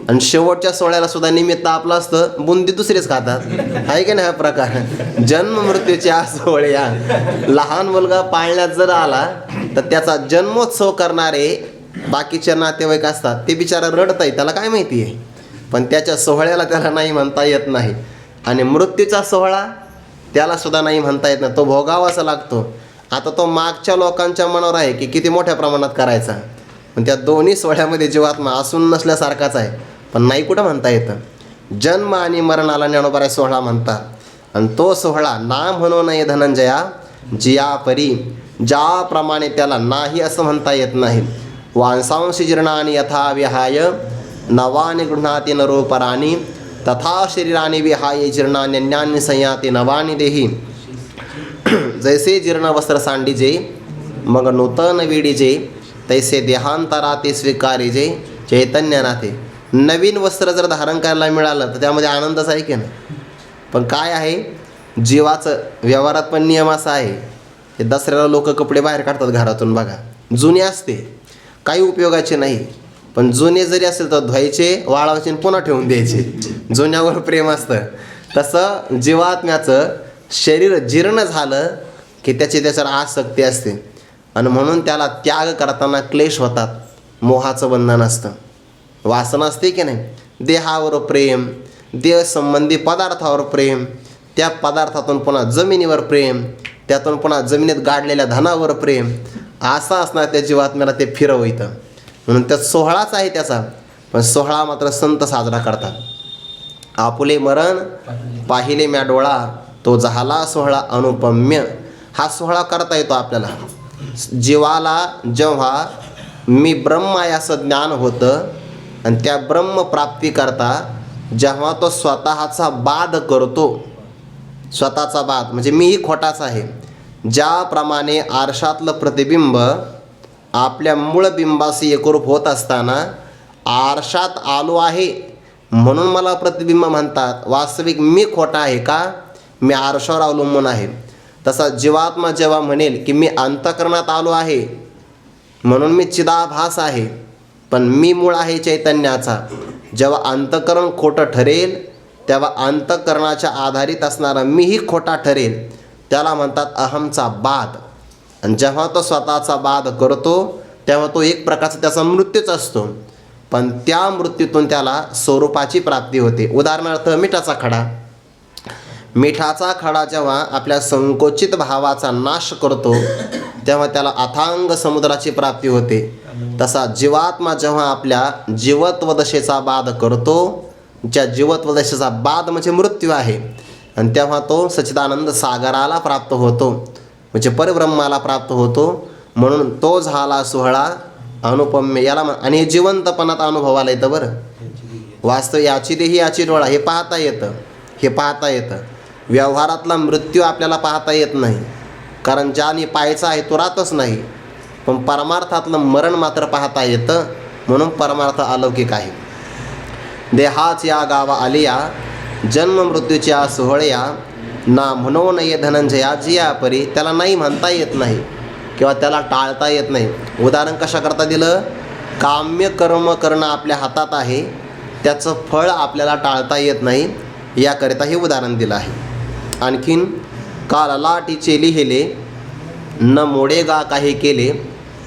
आणि शेवटच्या सोहळ्याला सुद्धा निमित्त आपलं असतं, बुंदी दुसरेच खातात. आहे की नाही हा प्रकार? जन्म मृत्यूचे हा सोहळे. लहान मुलगा पाळण्यात जर आला तर त्याचा जन्मोत्सव करणारे बाकीचे नातेवाईक असतात, ते बिचारा रडत आहे, त्याला काय माहिती आहे, पण त्याच्या सोहळ्याला त्याला नाही म्हणता येत नाही. आणि मृत्यूचा सोहळा त्याला सुद्धा नाही म्हणता येत नाही, तो भोगावाचा लागतो. आता तो मागच्या लोकांच्या मनावर आहे की किती मोठ्या प्रमाणात करायचा, पण त्या दोन्ही सोहळ्यामध्ये जीवात्मा असून नसल्यासारखाच आहे, पण नाही कुठं म्हणता येतं. जन्म आणि मरणाला ज्ञानोबा सोहळा म्हणतात. आणि तो सोहळा ना म्हणू नये धनंजया, जिया परी, ज्याप्रमाणे त्याला नाही असं म्हणता येत नाही. वांसांशी जीर्णानि यथा विहाय नवानि गृह्णाति नरोपराणि, तथा शरीराने विहाय जीर्णान्यन्यानि संयाति नवानि देही. जैसे जीर्ण वस्त्र सांडीजे मग नूतन विडीजे, तैसे देहांतराते स्वीकारीजे चैतन्यनाथे. नवीन वस्त्र जर धारण करायला मिळालं तर त्यामध्ये आनंदच आहे की नाही, पण काय आहे जीवाचं व्यवहारात पण नियम असा आहे. हे दसऱ्याला लोक कपडे बाहेर काढतात घरातून, बघा जुने असते काही उपयोगाचे नाही, पण जुने जरी असेल तर धुवायचे, वाळवायचे आणि पुन्हा ठेवून द्यायचे, जुन्यावर प्रेम असतं. तसं जीवात्म्याचं शरीर जीर्ण झालं की त्याच्यावर आसक्ती असते, आणि म्हणून त्याला त्याग करताना क्लेश होतात. मोहाचं बंधन असतं, वासना असते की नाही, देहावर प्रेम, देह संबंधी पदार्थावर प्रेम, त्या पदार्थातून पुन्हा जमिनीवर प्रेम, त्यातून पुन्हा जमिनीत गाडलेल्या धनावर प्रेम, असं असणार त्या जीवात्म्याला ते फिरवतं. म्हणून त्या सोहळाच आहे त्याचा, पण सोहळा मात्र संत साजरा करतात. आपुले मरण पाहिले म्या डोळा, तो झाला सोहळा अनुपम्य. हा सोहळा करता येतो आपल्याला. जीवाला जेव्हा मी ब्रह्म आहे असं ज्ञान होतं, आणि त्या ब्रह्मप्राप्तीकरता जेव्हा तो स्वतःचा बाध करतो, स्वतःचा बाध म्हणजे मीही खोटाच आहे. ज्याप्रमाणे आरशातलं प्रतिबिंब आपल्या मूळ बिंबाशी एकरूप होत असताना आरशात आलो आहे म्हणून मला प्रतिबिंब म्हणतात, वास्तविक मी खोटा आहे का? मी आरशावर अवलंबून आहे. तसा जीवात्मा जेव्हा म्हणेल की मी अंतःकरणात आलो आहे म्हणून मी चिदाभास आहे, पण मी मूळ आहे चैतन्याचा. जेव्हा अंतःकरण खोटं ठरेल तेव्हा अंतःकरणाच्या आधारित असणारा मीही खोटा ठरेल, त्याला म्हणतात अहमचा बाध. आणि जेव्हा तो स्वतःचा बाध करतो तेव्हा तो एक प्रकारचा त्याचा मृत्यूच असतो, पण त्या मृत्यूतून त्याला स्वरूपाची प्राप्ती होते. उदाहरणार्थ मिठाचा खडा. मिठाचा खडा जेव्हा आपल्या संकोचित भावाचा नाश करतो तेव्हा त्याला अथांग समुद्राची प्राप्ती होते. तसा जीवात्मा जेव्हा आपल्या जीवत्वदशेचा बाध करतो, ज्या जीवत्वदशेचा बाध म्हणजे मृत्यू आहे, आणि तेव्हा तो सच्चिदानंद सागराला प्राप्त होतो, म्हणजे परब्रह्माला प्राप्त होतो. म्हणून तो झाला सोहळा अनुपम्य. याला आणि जिवंतपणात अनुभवाला येतं बरं. वास्तव याची देही याची डोळा, हे पाहता येतं, हे पाहता येतं. व्यवहारातला मृत्यू आपल्याला पाहता येत नाही, कारण ज्याने पाहायचा आहे तो राहतच नाही, पण परमार्थातलं मरण मात्र पाहता येतं, म्हणून परमार्थ अलौकिक आहे. देहाच या गावा आलिया जन्म मृत्यूच्या सोहळ्या, ना म्हणू नये धनंजया जिया परी. त्याला नाही म्हणता येत नाही किंवा त्याला टाळता येत नाही. उदाहरण कशाकरता दिलं? काम्य कर्म करणं आपल्या हातात आहे, त्याचं फळ आपल्याला टाळता येत नाही, याकरिता हे उदाहरण दिलं आहे. आणखीन का ललाटीचे लिहिले न मोडे गा काही केले,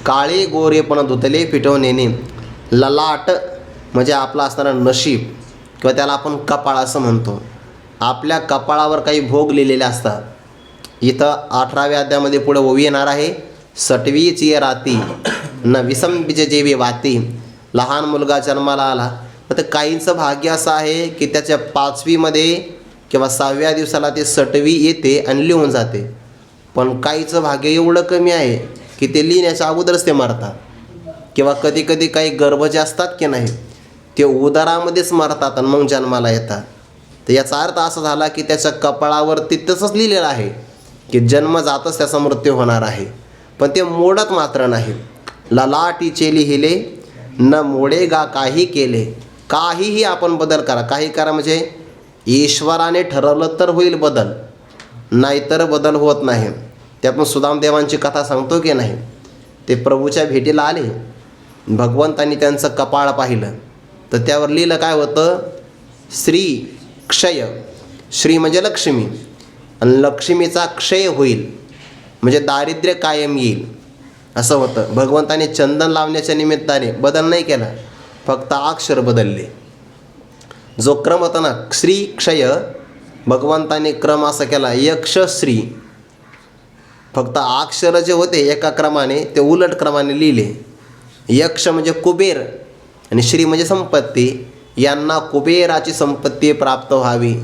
काळे गोरे पण धुतले फिटवणेने. ललाट म्हणजे आपलं असणारं नशीब, किंवा त्याला आपण कपाळ असं म्हणतो. आपल्या कपाळावर काही भोग लिहिलेले असतात. इथं 18व्या अध्यायामध्ये पुढे ओवी येणार आहे, सटवीची राती न विसंबीज जेवी वाती. लहान मुलगा जन्माला आला तर काहींचं भाग्य असं आहे की त्याच्या 5वीमध्ये किंवा 6व्या दिवसाला ते 6वी येते आणि लिहून जाते. पण काहीचं भाग्य एवढं कमी आहे की ते लिहिण्याच्या अगोदरच ते मरतात. किंवा कधी कधी काही गर्भ जे असतात की नाही ते उदरामध्येच मरतात आणि मग जन्माला येतात. तर याचा अर्थ असा झाला की त्याच्या कपाळावरती तसंच लिहिलेलं आहे की जन्म जातच त्याचा मृत्यू होणार आहे. पण ते मोडत मात्र नाही. ललाटीचे लिहिले न मोडे गा काही केले. काहीही आपण बदल करा, काही करा म्हणजे ईश्वराने ठरवलं तर होईल बदल, नाहीतर बदल होत नाही. ते आपण सुदामदेवांची कथा सांगतो की नाही. ते प्रभूच्या भेटीला आले, भगवंतांनी त्यांचं कपाळ पाहिलं तर त्यावर लिहिलं काय होतं, श्री क्षय. श्री म्हणजे लक्ष्मी आणि लक्ष्मीचा क्षय होईल म्हणजे दारिद्र्य कायम येईल असं होतं. भगवंताने चंदन लावण्याच्या निमित्ताने बदल नाही केला, फक्त अक्षर बदलले. जो क्रम होता ना श्री क्षय, भगवंताने क्रम असा केला यक्ष श्री. फक्त अक्षर जे होते एका क्रमाने ते उलट क्रमाने लिहिले. यक्ष म्हणजे कुबेर आणि श्री म्हणजे संपत्ती. यांना कुबेराची संपत्ती प्राप्त व्हावी,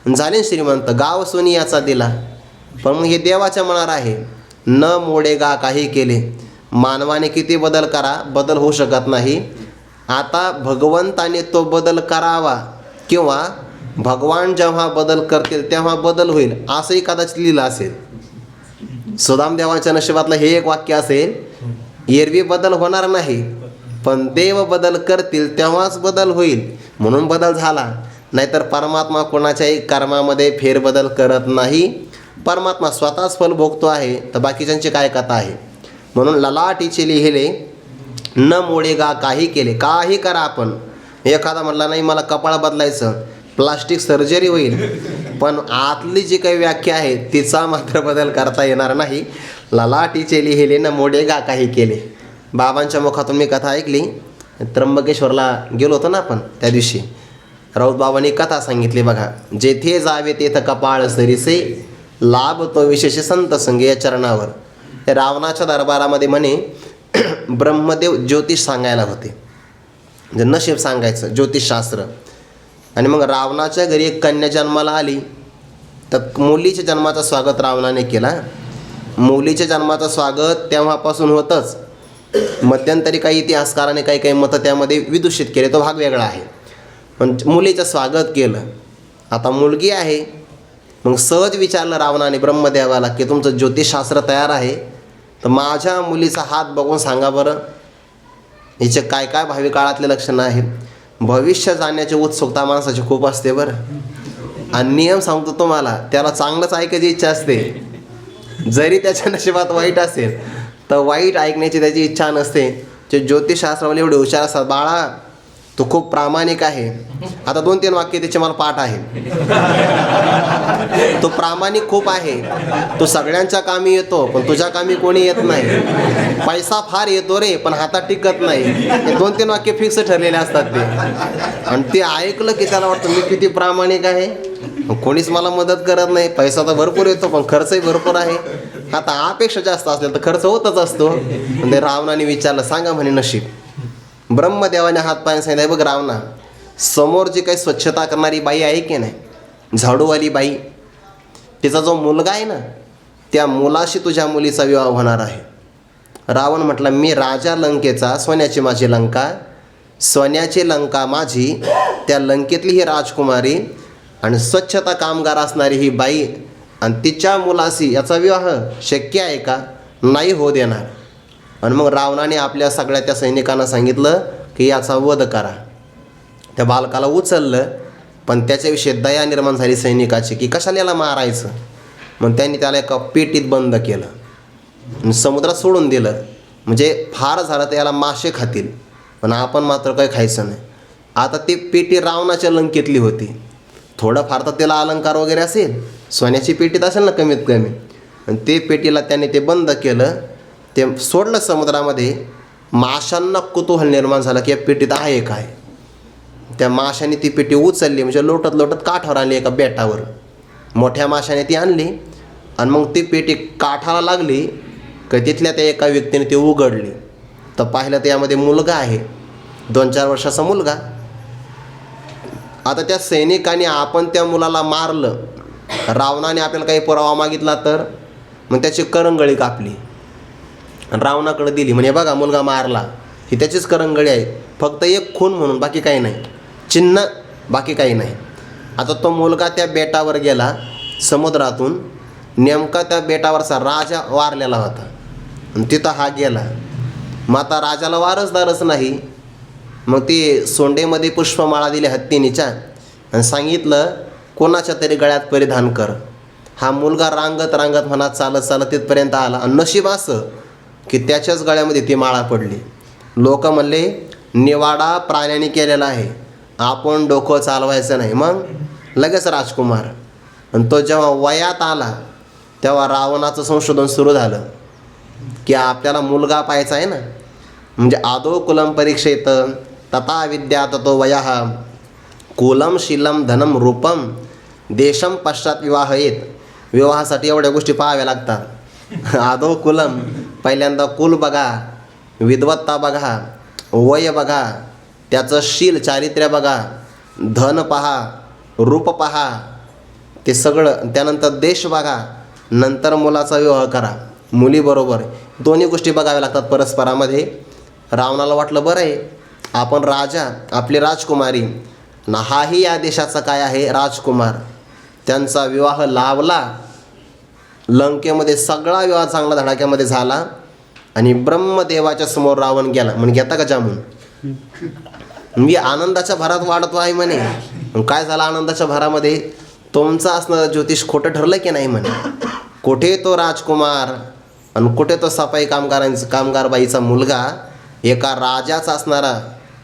झाले श्रीमंत, गाव सोनी याचा दिला. पण मग हे देवाच्या मनावर आहे. न मोडे गा काही केले. मानवाने किती बदल करा, बदल होऊ शकत नाही. आता भगवंताने तो बदल करावा किंवा भगवान जेव्हा बदल करतील तेव्हा बदल होईल असंही कदाचित लिहिलं असेल. सुदामदेवाच्या नशिबातलं हे एक वाक्य असेल, एरवी बदल होणार नाही पण देव बदल करतील तेव्हाच बदल होईल म्हणून बदल झाला. नाहीतर परमात्मा कोणाच्याही कर्मामध्ये फेरबदल करत नाही. परमात्मा स्वतःच फल भोगतो आहे, तर बाकीच्यांची काय कथा आहे. म्हणून ललाटीचे लिहिले न मोडे गा काही केले. काही करा आपण. एखादा म्हटला नाही मला कपाळ बदलायचं, प्लास्टिक सर्जरी होईल, पण आतली जी काही व्याख्या आहे तिचा मात्र बदल करता येणार नाही. ललाटीचे लिहिले न मोडे गा काही केले. बाबांच्या मुखातून मी कथा ऐकली. त्र्यंबकेश्वरला गेलो होतो ना आपण त्या दिवशी. राऊत बाबांनी कथा सांगितली बघा. जेथे जावे तेथ कपाळ सरीसे, लाभ तो विशेष संत संगे या चरणावर. रावणाच्या दरबारामध्ये म्हणे ब्रह्मदेव ज्योतिष सांगायला होते, म्हणजे नशीब सांगायचं ज्योतिषशास्त्र. आणि मग रावणाच्या घरी एक कन्या जन्माला आली तर मुलीच्या जन्माचं स्वागत रावणाने केला. मुलीच्या जन्माचं स्वागत तेव्हापासून होतंच. मध्यंतरी काही इतिहासकाराने काही काही मतं त्यामध्ये विदूषित केले, तो भाग वेगळा आहे. पण मुलीचं स्वागत केलं. आता मुलगी आहे, मग सहज विचारलं रावणाने ब्रह्मदेवाला की तुमचं ज्योतिषशास्त्र तयार आहे तर माझ्या मुलीचा हात बघून सांगा बरं, हिचे काय काय भावी काळातले लक्षणं आहेत. भविष्य जाण्याची उत्सुकता माणसाची खूप असते बरं. आणि नियम सांगतो तुम्हाला, त्याला चांगलंच ऐकायची इच्छा असते. जरी त्याच्या नशिबात वाईट असेल तर वाईट ऐकण्याची त्याची इच्छा नसते. जे ज्योतिषशास्त्रावाले एवढे हुशार असतात, बाळा तू खूप प्रामाणिक आहे. आता 2-3 वाक्य त्याचे मला पाठ आहे. तो प्रामाणिक खूप आहे, तो सगळ्यांच्या कामी येतो पण तुझ्या कामी कोणी येत नाही. पैसा फार येतो रे पण हातात टिकत नाही. हे 2-3 वाक्य फिक्स ठरलेले असतात ते. आणि ते ऐकलं की त्याला वाटतं मी किती प्रामाणिक आहे, कोणीच मला मदत करत नाही. पैसा तर भरपूर येतो पण खर्चही भरपूर आहे. आता अपेक्षा जास्त असेल तर खर्च होतच असतो. म्हणजे रावणाने विचारलं, सांगा म्हणे नशीब. ब्रह्मदेवाने हात पायाने सांगितलं, बघ रावणा, समोर जी काही स्वच्छता करणारी बाई आहे की नाही, झाडूवाली बाई, तिचा जो मुलगा आहे ना त्या मुलाशी तुझ्या मुलीचा विवाह होणार आहे. रावण म्हटला, मी राजा लंकेचा, सोन्याची माझी लंका, सोन्याची लंका माझी, त्या लंकेतली ही राजकुमारी आणि स्वच्छता कामगार असणारी ही बाई आणि तिच्या मुलाशी याचा विवाह शक्य आहे का? नाही होऊ देणार. आणि मग रावणाने आपल्या सगळ्या त्या सैनिकांना सांगितलं की याचा वध करा. त्या बालकाला उचललं पण त्याच्याविषयी दया निर्माण झाली सैनिकाची की कशाला याला मारायचं. मग त्यांनी त्याला एका पेटीत बंद केलं आणि समुद्रात सोडून दिलं. म्हणजे फार झालं तर याला मासे खातील पण आपण मात्र काही खायचं नाही. आता ती पेटी रावणाच्या लंकेतली होती. थोडंफार तर त्याला अलंकार वगैरे असेल, सोन्याची पेटीत असेल ना कमीत कमी. आणि ते पेटीला त्याने ते बंद केलं, ते सोडलं समुद्रामध्ये. माशांना कुतूहल निर्माण झालं की या पेटीत आहे काय. त्या माशाने ती पेटी उचलली, म्हणजे लोटत लोटत काठावर आणली एका बेटावर. मोठ्या माशाने ती आणली आणि मग ती पेटी काठाला लागली की तिथल्या त्या एका व्यक्तीने ती उघडली तर पाहिलं तर यामध्ये मुलगा आहे, 2-4 वर्षाचा मुलगा. आता त्या सैनिकाने आपण त्या मुलाला मारलं, रावणाने आपल्याला काही पुरावा मागितला तर मग त्याची करंगळी कापली, रावणाकडे दिली, म्हणजे बघा मुलगा मारला, ही त्याचीच करंगळी आहे, फक्त एक खून म्हणून, बाकी काही नाही, चिन्ह, बाकी काही नाही. आता तो मुलगा त्या बेटावर गेला समुद्रातून, नेमका त्या बेटावरचा राजा वारलेला होता आणि तिथं हा गेला. मग आता राजाला वारसदारच नाही, मग ती सोंडेमध्ये पुष्पमाळा दिली हत्तीनीच्या आणि सांगितलं कोणाच्या तरी गळ्यात परिधान कर. हा मुलगा रांगत रांगत म्हणा चालत चालत तिथपर्यंत आला आणि नशीब असं की त्याच्याच गळ्यामध्ये ती माळा पडली. लोक म्हणले निवाडा प्राण्याने केलेला आहे, आपण डोकं चालवायचं नाही. मग लगेच राजकुमार. आणि तो जेव्हा वयात आला तेव्हा रावणाचं संशोधन सुरू झालं की आपल्याला मुलगा पाहायचा आहे ना, म्हणजे आदो कुलम परीक्षेत तथा विद्या ततो वयः कुलम शीलम धनम रूपम देशम पश्चात विवाह येत. विवाहासाठी एवढ्या गोष्टी पाहाव्या लागतात. आदो कुलम, पहिल्यांदा कुल बघा, विद्वत्ता बघा, वय बघा, त्याचं शील चारित्र्य बघा, धन पहा, रूप पहा, ते सगळं. त्यानंतर देश बघा, नंतर मुलाचा विवाह करा मुलीबरोबर. दोन्ही गोष्टी बघाव्या लागतात परस्परामध्ये. रावणाला वाटलं बरं आहे आपण राजा, आपली राजकुमारी, ना हाही या देशाचा काय आहे राजकुमार. त्यांचा विवाह लावला. लंकेमध्ये सगळा विवाह चांगला धडाक्यामध्ये झाला आणि ब्रह्मदेवाच्या समोर रावण गेला. म्हणे घेता का जामून, मी आनंदाच्या भरात वाढतो आहे म्हणे. काय झालं आनंदाच्या भरामध्ये, तुमचं असणारं ज्योतिष खोटं ठरलं की नाही म्हणे. कुठे तो राजकुमार आणि कुठे तो सफाई कामगारबाईचा मुलगा, एका राजाचा असणारा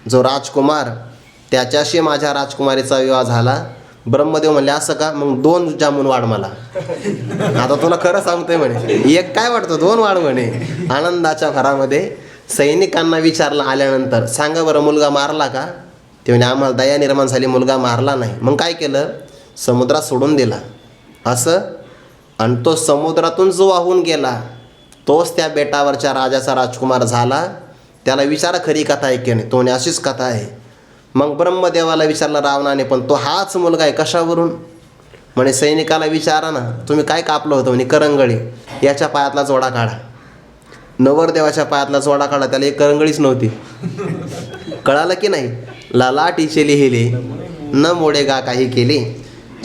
जो राजकुमार, त्याच्याशी माझ्या राजकुमारीचा विवाह झाला. ब्रह्मदेव म्हणले असं का, मग 2 जामून वाढ मला. आता तुला खरं सांगतोय म्हणे, एक काय वाटतं 2 वाढ म्हणे. आनंदाच्या भरामध्ये सैनिकांना विचारलं आल्यानंतर, सांगा बरं मुलगा मारला का. ते म्हणजे आम्हाला दया निर्माण झाली, मुलगा मारला नाही. मग काय केलं, समुद्रात सोडून दिला असं. आणि तो समुद्रातून जो वाहून गेला तोच त्या बेटावरच्या राजाचा राजकुमार झाला. त्याला विचारा खरी कथा आहे की नाही. तो अशीच कथा आहे. मग ब्रह्मदेवाला विचारलं रावणाने, पण तो हाच मुलगा आहे कशावरून. म्हणे सैनिकाला विचारा ना, तुम्ही काय कापलं होतं म्हणे करंगळी, याच्या पायातला जोडा काढा. नवरदेवाच्या पायातला जोडा काढा, त्याला एक करंगळीच नव्हती. कळालं की नाही. लालाटीचे लिहिले न मोडेगा काही केले.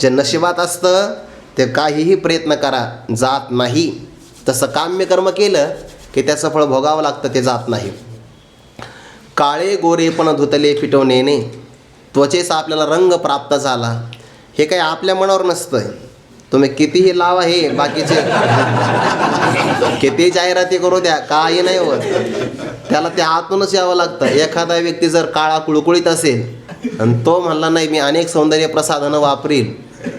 जे नशिबात असतं ते काहीही प्रयत्न करा जात नाही. तसं काम्यकर्म केलं की त्याचं फळ भोगावं लागतं, ते जात नाही. काळे गोरे पण धुतले फिटवणेने, त्वचेचा आपल्याला रंग प्राप्त झाला. हे काही आपल्या मनावर नसतं. तुम्ही कितीही लावा, हे बाकीचे किती जाहिराती करू द्या, काही नाही होत. त्याला ते आतूनच यावं लागतं. एखादा व्यक्ती जर काळा कुळकुळीत असेल आणि तो म्हणला नाही मी अनेक सौंदर्य प्रसाधनं वापरील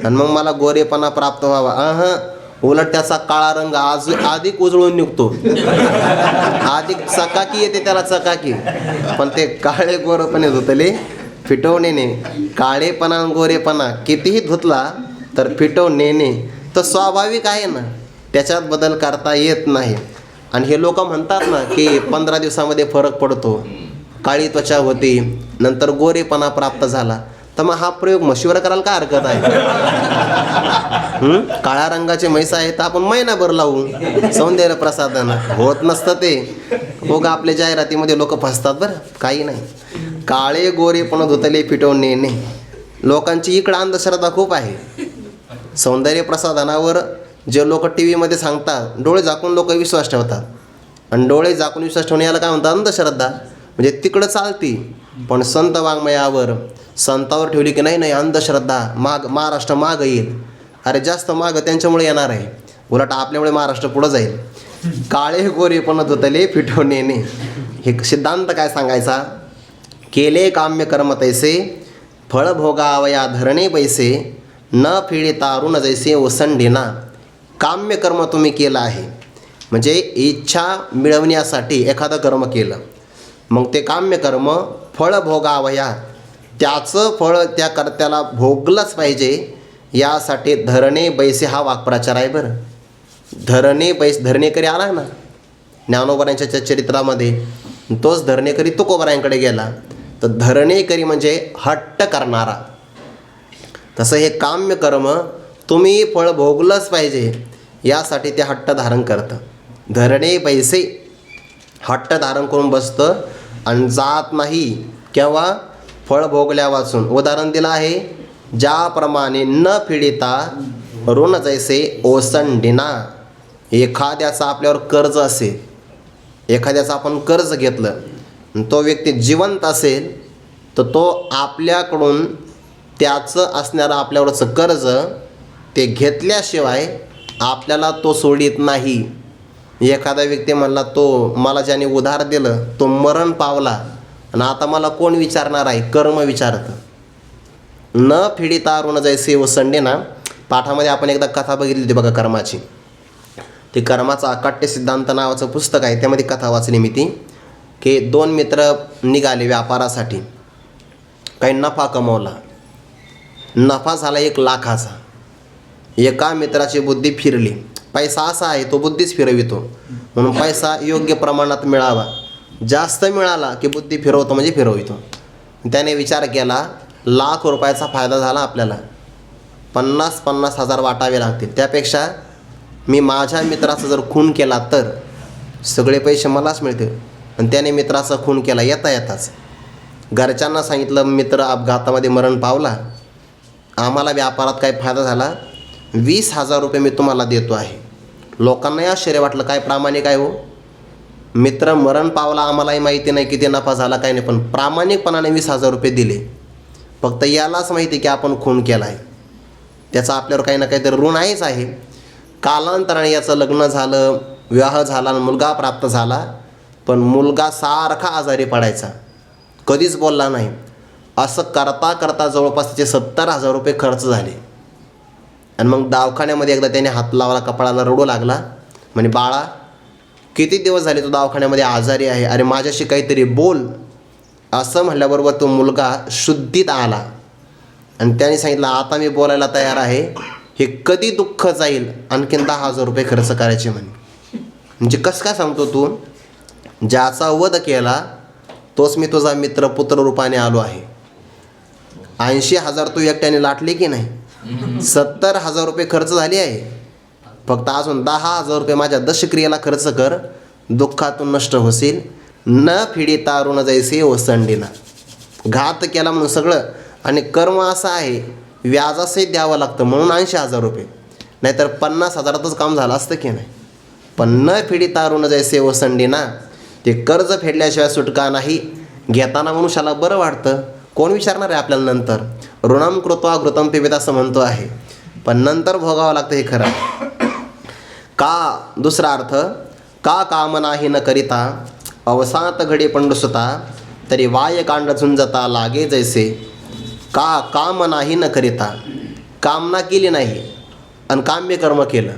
आणि मग मला गोरेपणा प्राप्त व्हावा, उलट त्याचा काळा रंग अधिक उजळून निघतो, अधिक चकाकी येते त्याला, चकाकी. पण ते काळे गोरेपणे धुतले फिटवणेने, काळेपणा गोरेपणा कितीही धुतला तर फिटवणेने तर स्वाभाविक आहे ना, त्याच्यात बदल करता येत नाही. आणि हे लोक म्हणतात ना की 15 दिवसामध्ये फरक पडतो, काळी त्वचा होती, नंतर गोरेपणा प्राप्त झाला. तर मग हा प्रयोग म्हशीवर करायला काय हरकत आहे. काळ्या रंगाचे म्हैस आहे तर आपण महिनाभर लावू सौंदर्य प्रसाधन. होत नसतं ते. हो का, आपल्या जाहिरातीमध्ये लोक फसतात बरं, काही नाही. काळे गोरेपण धुतले फिटवणेने. लोकांची इकडं अंधश्रद्धा खूप आहे. सौंदर्य प्रसाधनावर जे लोक टी व्हीमध्ये सांगतात, डोळे झाकून लोक विश्वास ठेवतात. आणि डोळे झाकून विश्वास ठेवणे याला काय म्हणतात, अंधश्रद्धा. म्हणजे तिकडं चालती, पण संत वाङ्मयावर, संतावर ठेवली की नाही अंधश्रद्धा, महाराष्ट्र माग येईल. अरे जास्त माग त्यांच्यामुळे येणार आहे, उलट आपल्यामुळे महाराष्ट्र पुढं जाईल. काळे गोरेपण धुतले फिटवणेने. हे सिद्धांत काय सांगायचा, केले काम्य कर्म तैसे फळ भोगावया धरणे पैसे न फिळे तारुण जैसे ओसंडीना. काम्य कर्म तुम्ही केलं आहे म्हणजे इच्छा मिळवण्यासाठी एखादं कर्म केलं, मग ते काम्य कर्म फळ भोगावया, त्याचं फळ त्या कर्त्याला भोगलंच पाहिजे. यासाठी धरणे बैसे हा वाक्प्रचार आहे बरं. धरणे बैस, धरणेकरी आला ना ज्ञानोबरांच्या चरित्रामध्ये, तोच धरणेकरी तुकोबरायांकडे गेला. तर धरणेकरी म्हणजे हट्ट करणारा, तसं हे काम्य कर्म तुम्ही फळ भोगलंच पाहिजे यासाठी ते हट्ट धारण करतं. धरणे पैसे हट्ट धारण करून बसतं आणि जात नाही केव्हा फळ भोगल्या वाचून. उदाहरण दिलं आहे, ज्याप्रमाणे न फिडिता ऋण जैसे ओसंडिना. एखाद्याचा आपल्यावर कर्ज असेल, एखाद्याचं आपण कर्ज घेतलं, तो व्यक्ती जिवंत असेल तर तो आपल्याकडून त्याचं असणारं आपल्यावरचं कर्ज ते घेतल्याशिवाय आपल्याला तो सोडित नाही. एखादा व्यक्ती म्हणला, तो मला ज्याने उधार दिलं तो मरण पावला आणि आता मला कोण विचारणार आहे, कर्म विचारतं. न फिडिता ऋण जैसे ओसंडिना पाठामध्ये आपण एकदा कथा बघितली होती बघा कर्माची. ते कर्माचा अकाट्य सिद्धांत नावाचं पुस्तक आहे, त्यामध्ये कथा वाचली मी ती, की दोन मित्र निघाले व्यापारासाठी. काही नफा कमवला, नफा झाला 1 लाखाचा. एका मित्राची बुद्धी फिरली, पैसा असा आहे तो बुद्धीच फिरवितो, म्हणून पैसा योग्य प्रमाणात मिळावा. जास्त मिळाला की बुद्धी फिरवतो म्हणजे फिरवितो. त्याने विचार केला, ₹1,00,000 फायदा झाला आपल्याला, 50,000 वाटावे लागतील. त्यापेक्षा मी माझ्या मित्राचा जर खून केला तर सगळे पैसे मलाच मिळतील. आणि त्याने मित्राचा खून केला येताच. घरच्यांना सांगितलं, मित्र अपघातामध्ये मरण पावला, आम्हाला व्यापारात काय फायदा झाला, ₹20,000 मी तुम्हाला देतो आहे. लोकांनाही आश्चर्य वाटलं, काय प्रामाणिक आहे हो, मित्र मरण पावला, आम्हालाही माहिती नाही किती नफा झाला काय नाही, पण प्रामाणिकपणाने ₹20,000 दिले. फक्त यालाच माहिती की आपण खून केला आहे, त्याचा आपल्यावर काही ना काहीतरी ऋण आहेच आहे. कालांतराने याचं लग्न झालं, विवाह झाला, मुलगा प्राप्त झाला, पण मुलगा सारखा आजारी पडायचा, कधीच बोलला नाही. असं करता करता जवळपास त्याचे ₹70,000 खर्च झाले. आणि मग दवाखान्यामध्ये एकदा त्याने हात लावला, कपाळाला रडू लागला, म्हणे, बाळा किती दिवस झाले तू दवाखान्यामध्ये आजारी आहे, अरे माझ्याशी काहीतरी बोल. असं म्हटल्याबरोबर तो मुलगा शुद्धीत आला आणि त्याने सांगितलं, आता मी बोलायला तयार आहे, हे कधी दुःख जाईल, आणखीन ₹10,000 खर्च करायचे म्हणे. म्हणजे कसं काय सांगतो तू, ज्याचा वध केला तोच मी तुझा मित्र पुत्र रूपाने आलो आहे. 80,000 तू एकट्याने लाटले की नाही, ₹70,000 खर्च झाले आहे. फक्त अजून ₹10,000 माझ्या दशक्रियेला खर्च कर, दुःखातून नष्ट होशील. न फिडिता ऋण जैसे ओसंडिना. घात केला म्हणून सगळं, आणि कर्म असं आहे व्याजासहित द्यावं लागतं म्हणून ₹80,000, नाहीतर 50,000तच काम झालं असतं की नाही. पण न फिडिता ऋण जैसे ओसंडिना, ते कर्ज फेडल्याशिवाय सुटका नाही. घेताना मनुष्याला बरं वाटतं, कोण विचारणार आहे आपल्याला नंतर, ऋणम कृत्वा घृतम पिबेत असं म्हणतो आहे, पण नंतर भोगावं लागतं हे खरं. का दुसरा अर्थ, का कामनाही न करिता अवसात घडी पंडुसुता, तरी वाय कांड झुंजता लागे जैसे. का कामनाही न करिता, कामना केली नाही आणि काम्य कर्म केलं.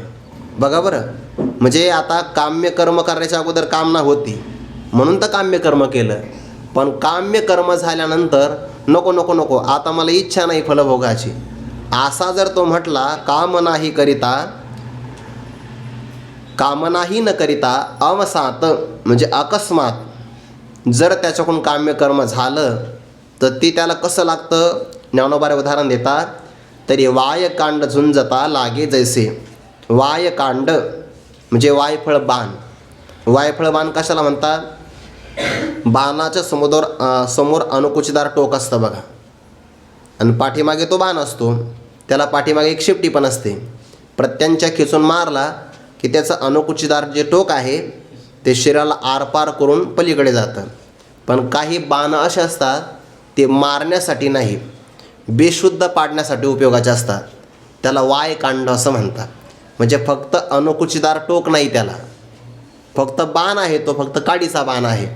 बघा बरं, म्हणजे आता काम्य कर्म करण्याच्या अगोदर कामना होती म्हणून तर काम्य कर्म केलं, पण काम्य कर्म झाल्यानंतर नको नको नको, आता मला इच्छा नाही फलभोगाची, असा जर तो म्हटला, कामनाही करिता, कामनाही न करिता अवसात म्हणजे अकस्मात जर त्याच्याकडून काम्य कर्म झालं तर ती त्याला कसं लागतं. ज्ञानोबारे उदाहरण देतात, तरी वायकांड झुंजता लागे जैसे. वायकांड म्हणजे वायफळ बाण. वायफळ बाण कशाला म्हणतात, बाणाच्या समोर अणुकुचीदार टोक असतं बघा, आणि पाठीमागे तो बाण असतो, त्याला पाठीमागे एक शेपटी पण असते. प्रत्यंच्या खिचून मारला की त्याचं अणुकुचीदार जे टोक आहे ते शरीराला आरपार करून पलीकडे जातं. पण काही बाण असे असतात ते मारण्यासाठी नाही, बेशुद्ध पाडण्यासाठी उपयोगाचे असतात, त्याला वायकांड असं म्हणतात. म्हणजे फक्त अणुकुचीदार टोक नाही, त्याला फक्त बाण आहे, तो फक्त काडीचा बाण आहे.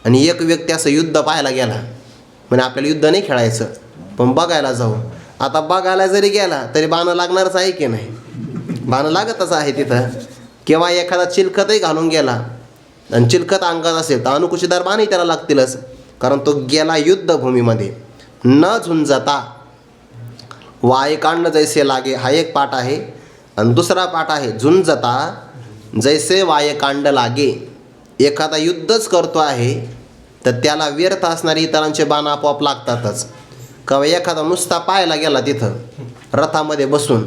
आणि एक व्यक्ती असं युद्ध पाहायला गेला, म्हणजे आपल्याला युद्ध नाही खेळायचं पण बघायला जाऊ. आता बघायला जरी गेला तरी बाण लागणारच आहे की नाही, बाण लागतच आहे तिथं. किंवा एखादा चिलखतही घालून गेला आणि चिलखत अंगात असेल तर अणुकुचीदार बाणही त्याला लागतीलच, कारण तो गेला युद्धभूमीमध्ये. न झुंजता वायकांड जैसे लागे, हा एक पाठ आहे. आणि दुसरा पाठ आहे झुंजता जैसे वायकांड लागे. एखादा युद्धच करतो आहे तर त्याला व्यर्थ असणारे इतरांचे बाण आपोआप लागतातच. किंवा एखादा नुसता पाहायला गेला तिथं रथामध्ये बसून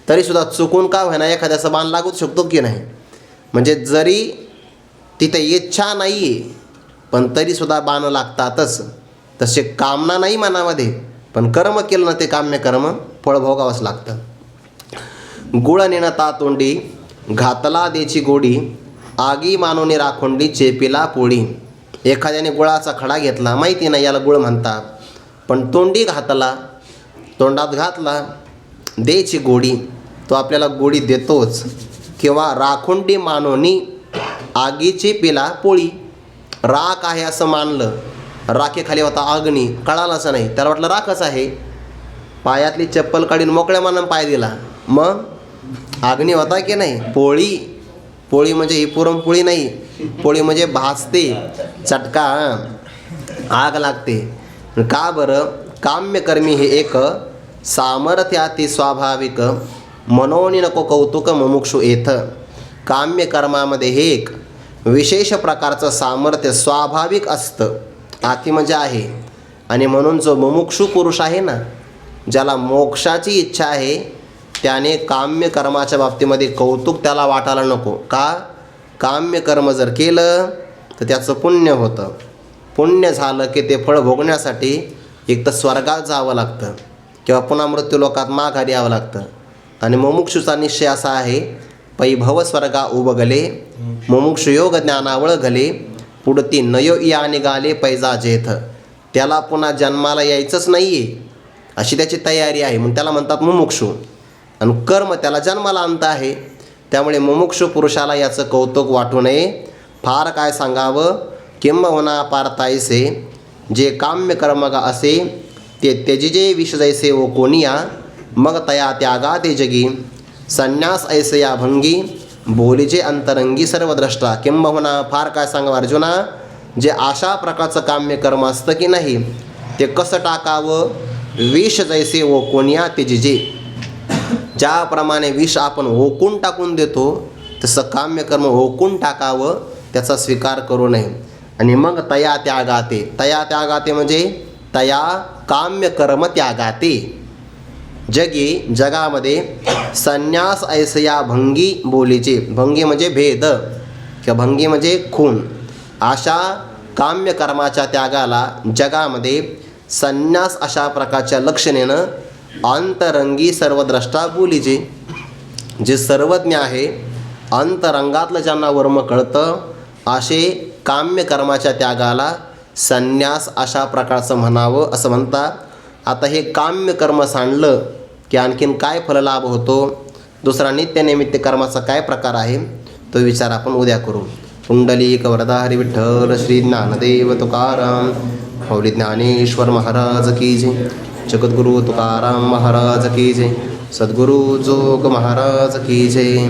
तरीसुद्धा चुकून का होईना एखाद्याचा बाण लागूच शकतो की नाही. म्हणजे जरी तिथे इच्छा नाही आहे पण तरीसुद्धा बाण लागतातच. तसे कामना नाही मनामध्ये पण कर्म केलं ना ते काम्य कर्म फळ भोगावंच लागतं. गुळ नेणता तोंडी घातला देची गोडी आगी मानोनी राखोंडी चेपिला पोळी. एखाद्याने गुळाचा खडा घेतला, माहिती नाही याला गुळ म्हणतात, पण तोंडी घातला, तोंडात घातला, देची गोडी, तो आपल्याला गोडी देतोच. किंवा राखोंडी मानोनी आगीची पिला पोळी. राख आहे असं मानलं, राखेखाली होता अग्नी, कळालाच नाही, त्याला वाटलं राखच आहे, पायातली चप्पल काढून मोकळ्या मानानं पाय दिला, मग अग्नी होता की नाही. पोळी, पोळी म्हणजे ही पुरणपोळी नाही, पोळी म्हणजे भाजते, चटका, आग लागते. का बरं? काम्यकर्मी हे एक सामर्थ्याती स्वाभाविक मनोनी नको कौतुक मुमुक्षु येथ. काम्यकर्मामध्ये हे एक विशेष प्रकारचं सामर्थ्य स्वाभाविक असतं, आती म्हणजे आहे. आणि म्हणून जो मुमुक्षु पुरुष आहे ना, ज्याला मोक्षाची इच्छा आहे, त्याने काम्य कर्माच्या बाबतीमध्ये कौतुक त्याला वाटायला नको. का? काम्य कर्म जर केलं तर त्याचं पुण्य होतं. पुण्य झालं की ते फळ भोगण्यासाठी एक तर स्वर्गात जावं लागतं किंवा पुन्हा मृत्यूलोकात माघारी यावं लागतं. आणि मुमुक्षूचा निश्चय असा आहे, पै भव स्वर्गा उबगले मुमुक्षु योग ज्ञानावळ घले पुढती नयो या निघाले पैजा जेथ. त्याला पुन्हा जन्माला यायचंच नाही आहे अशी त्याची तयारी आहे, म्हणून त्याला म्हणतात मुमुक्षू. आणि कर्म त्याला जन्माला आणत आहे, त्यामुळे मुमुक्षू पुरुषाला याचं कौतुक वाटू नये. फार काय सांगावं, किंबहुना पारतायसे जे काम्य कर्मगा असे ते त्यजिजे विष जैसे ओ कोणिया मग तया त्यागा ते जगी संन्यास ऐसे या भंगी बोलीचे अंतरंगी सर्वद्रष्टा. किंबहुना फार काय सांगावं अर्जुना, जे अशा प्रकारचं काम्य कर्म असतं की नाही ते कसं टाकावं, विष जैसे ओ कोणिया त्यजिजे. ज्याप्रमाणे विष आपण ओकून टाकून देतो तसं काम्यकर्म ओकून टाकावं, त्याचा स्वीकार करू नये. आणि मग तया त्यागाते, तया त्यागाते म्हणजे तया काम्यकर्म त्यागाते जगी, जगामध्ये संन्यास ऐसया भंगी बोलीचे. भंगी म्हणजे भेद किंवा भंगी म्हणजे खून. अशा काम्यकर्माच्या त्यागाला जगामध्ये संन्यास अशा प्रकारच्या लक्षणेनं अंतरंगी सर्वद्रष्टा बोलीचे. जे सर्वज्ञ आहे, अंतरंगातलं ज्यांना वर्म कळतं, असे काम्यकर्माच्या त्यागाला संन्यास अशा प्रकारचं म्हणावं असं म्हणतात. आता हे काम्यकर्म सांडलं की आणखीन काय फललाभ होतो, दुसरा नित्यनैमित्य कर्माचा काय प्रकार आहे, तो विचार आपण उद्या करू. पुंडलिक वरदा हरी विठ्ठल श्री ज्ञानदेव तुकाराम माऊली ज्ञानेश्वर महाराज की जय. जगद्गुरु तुकाराम महाराज की जय. सद्गुरु जोग महाराज की जय.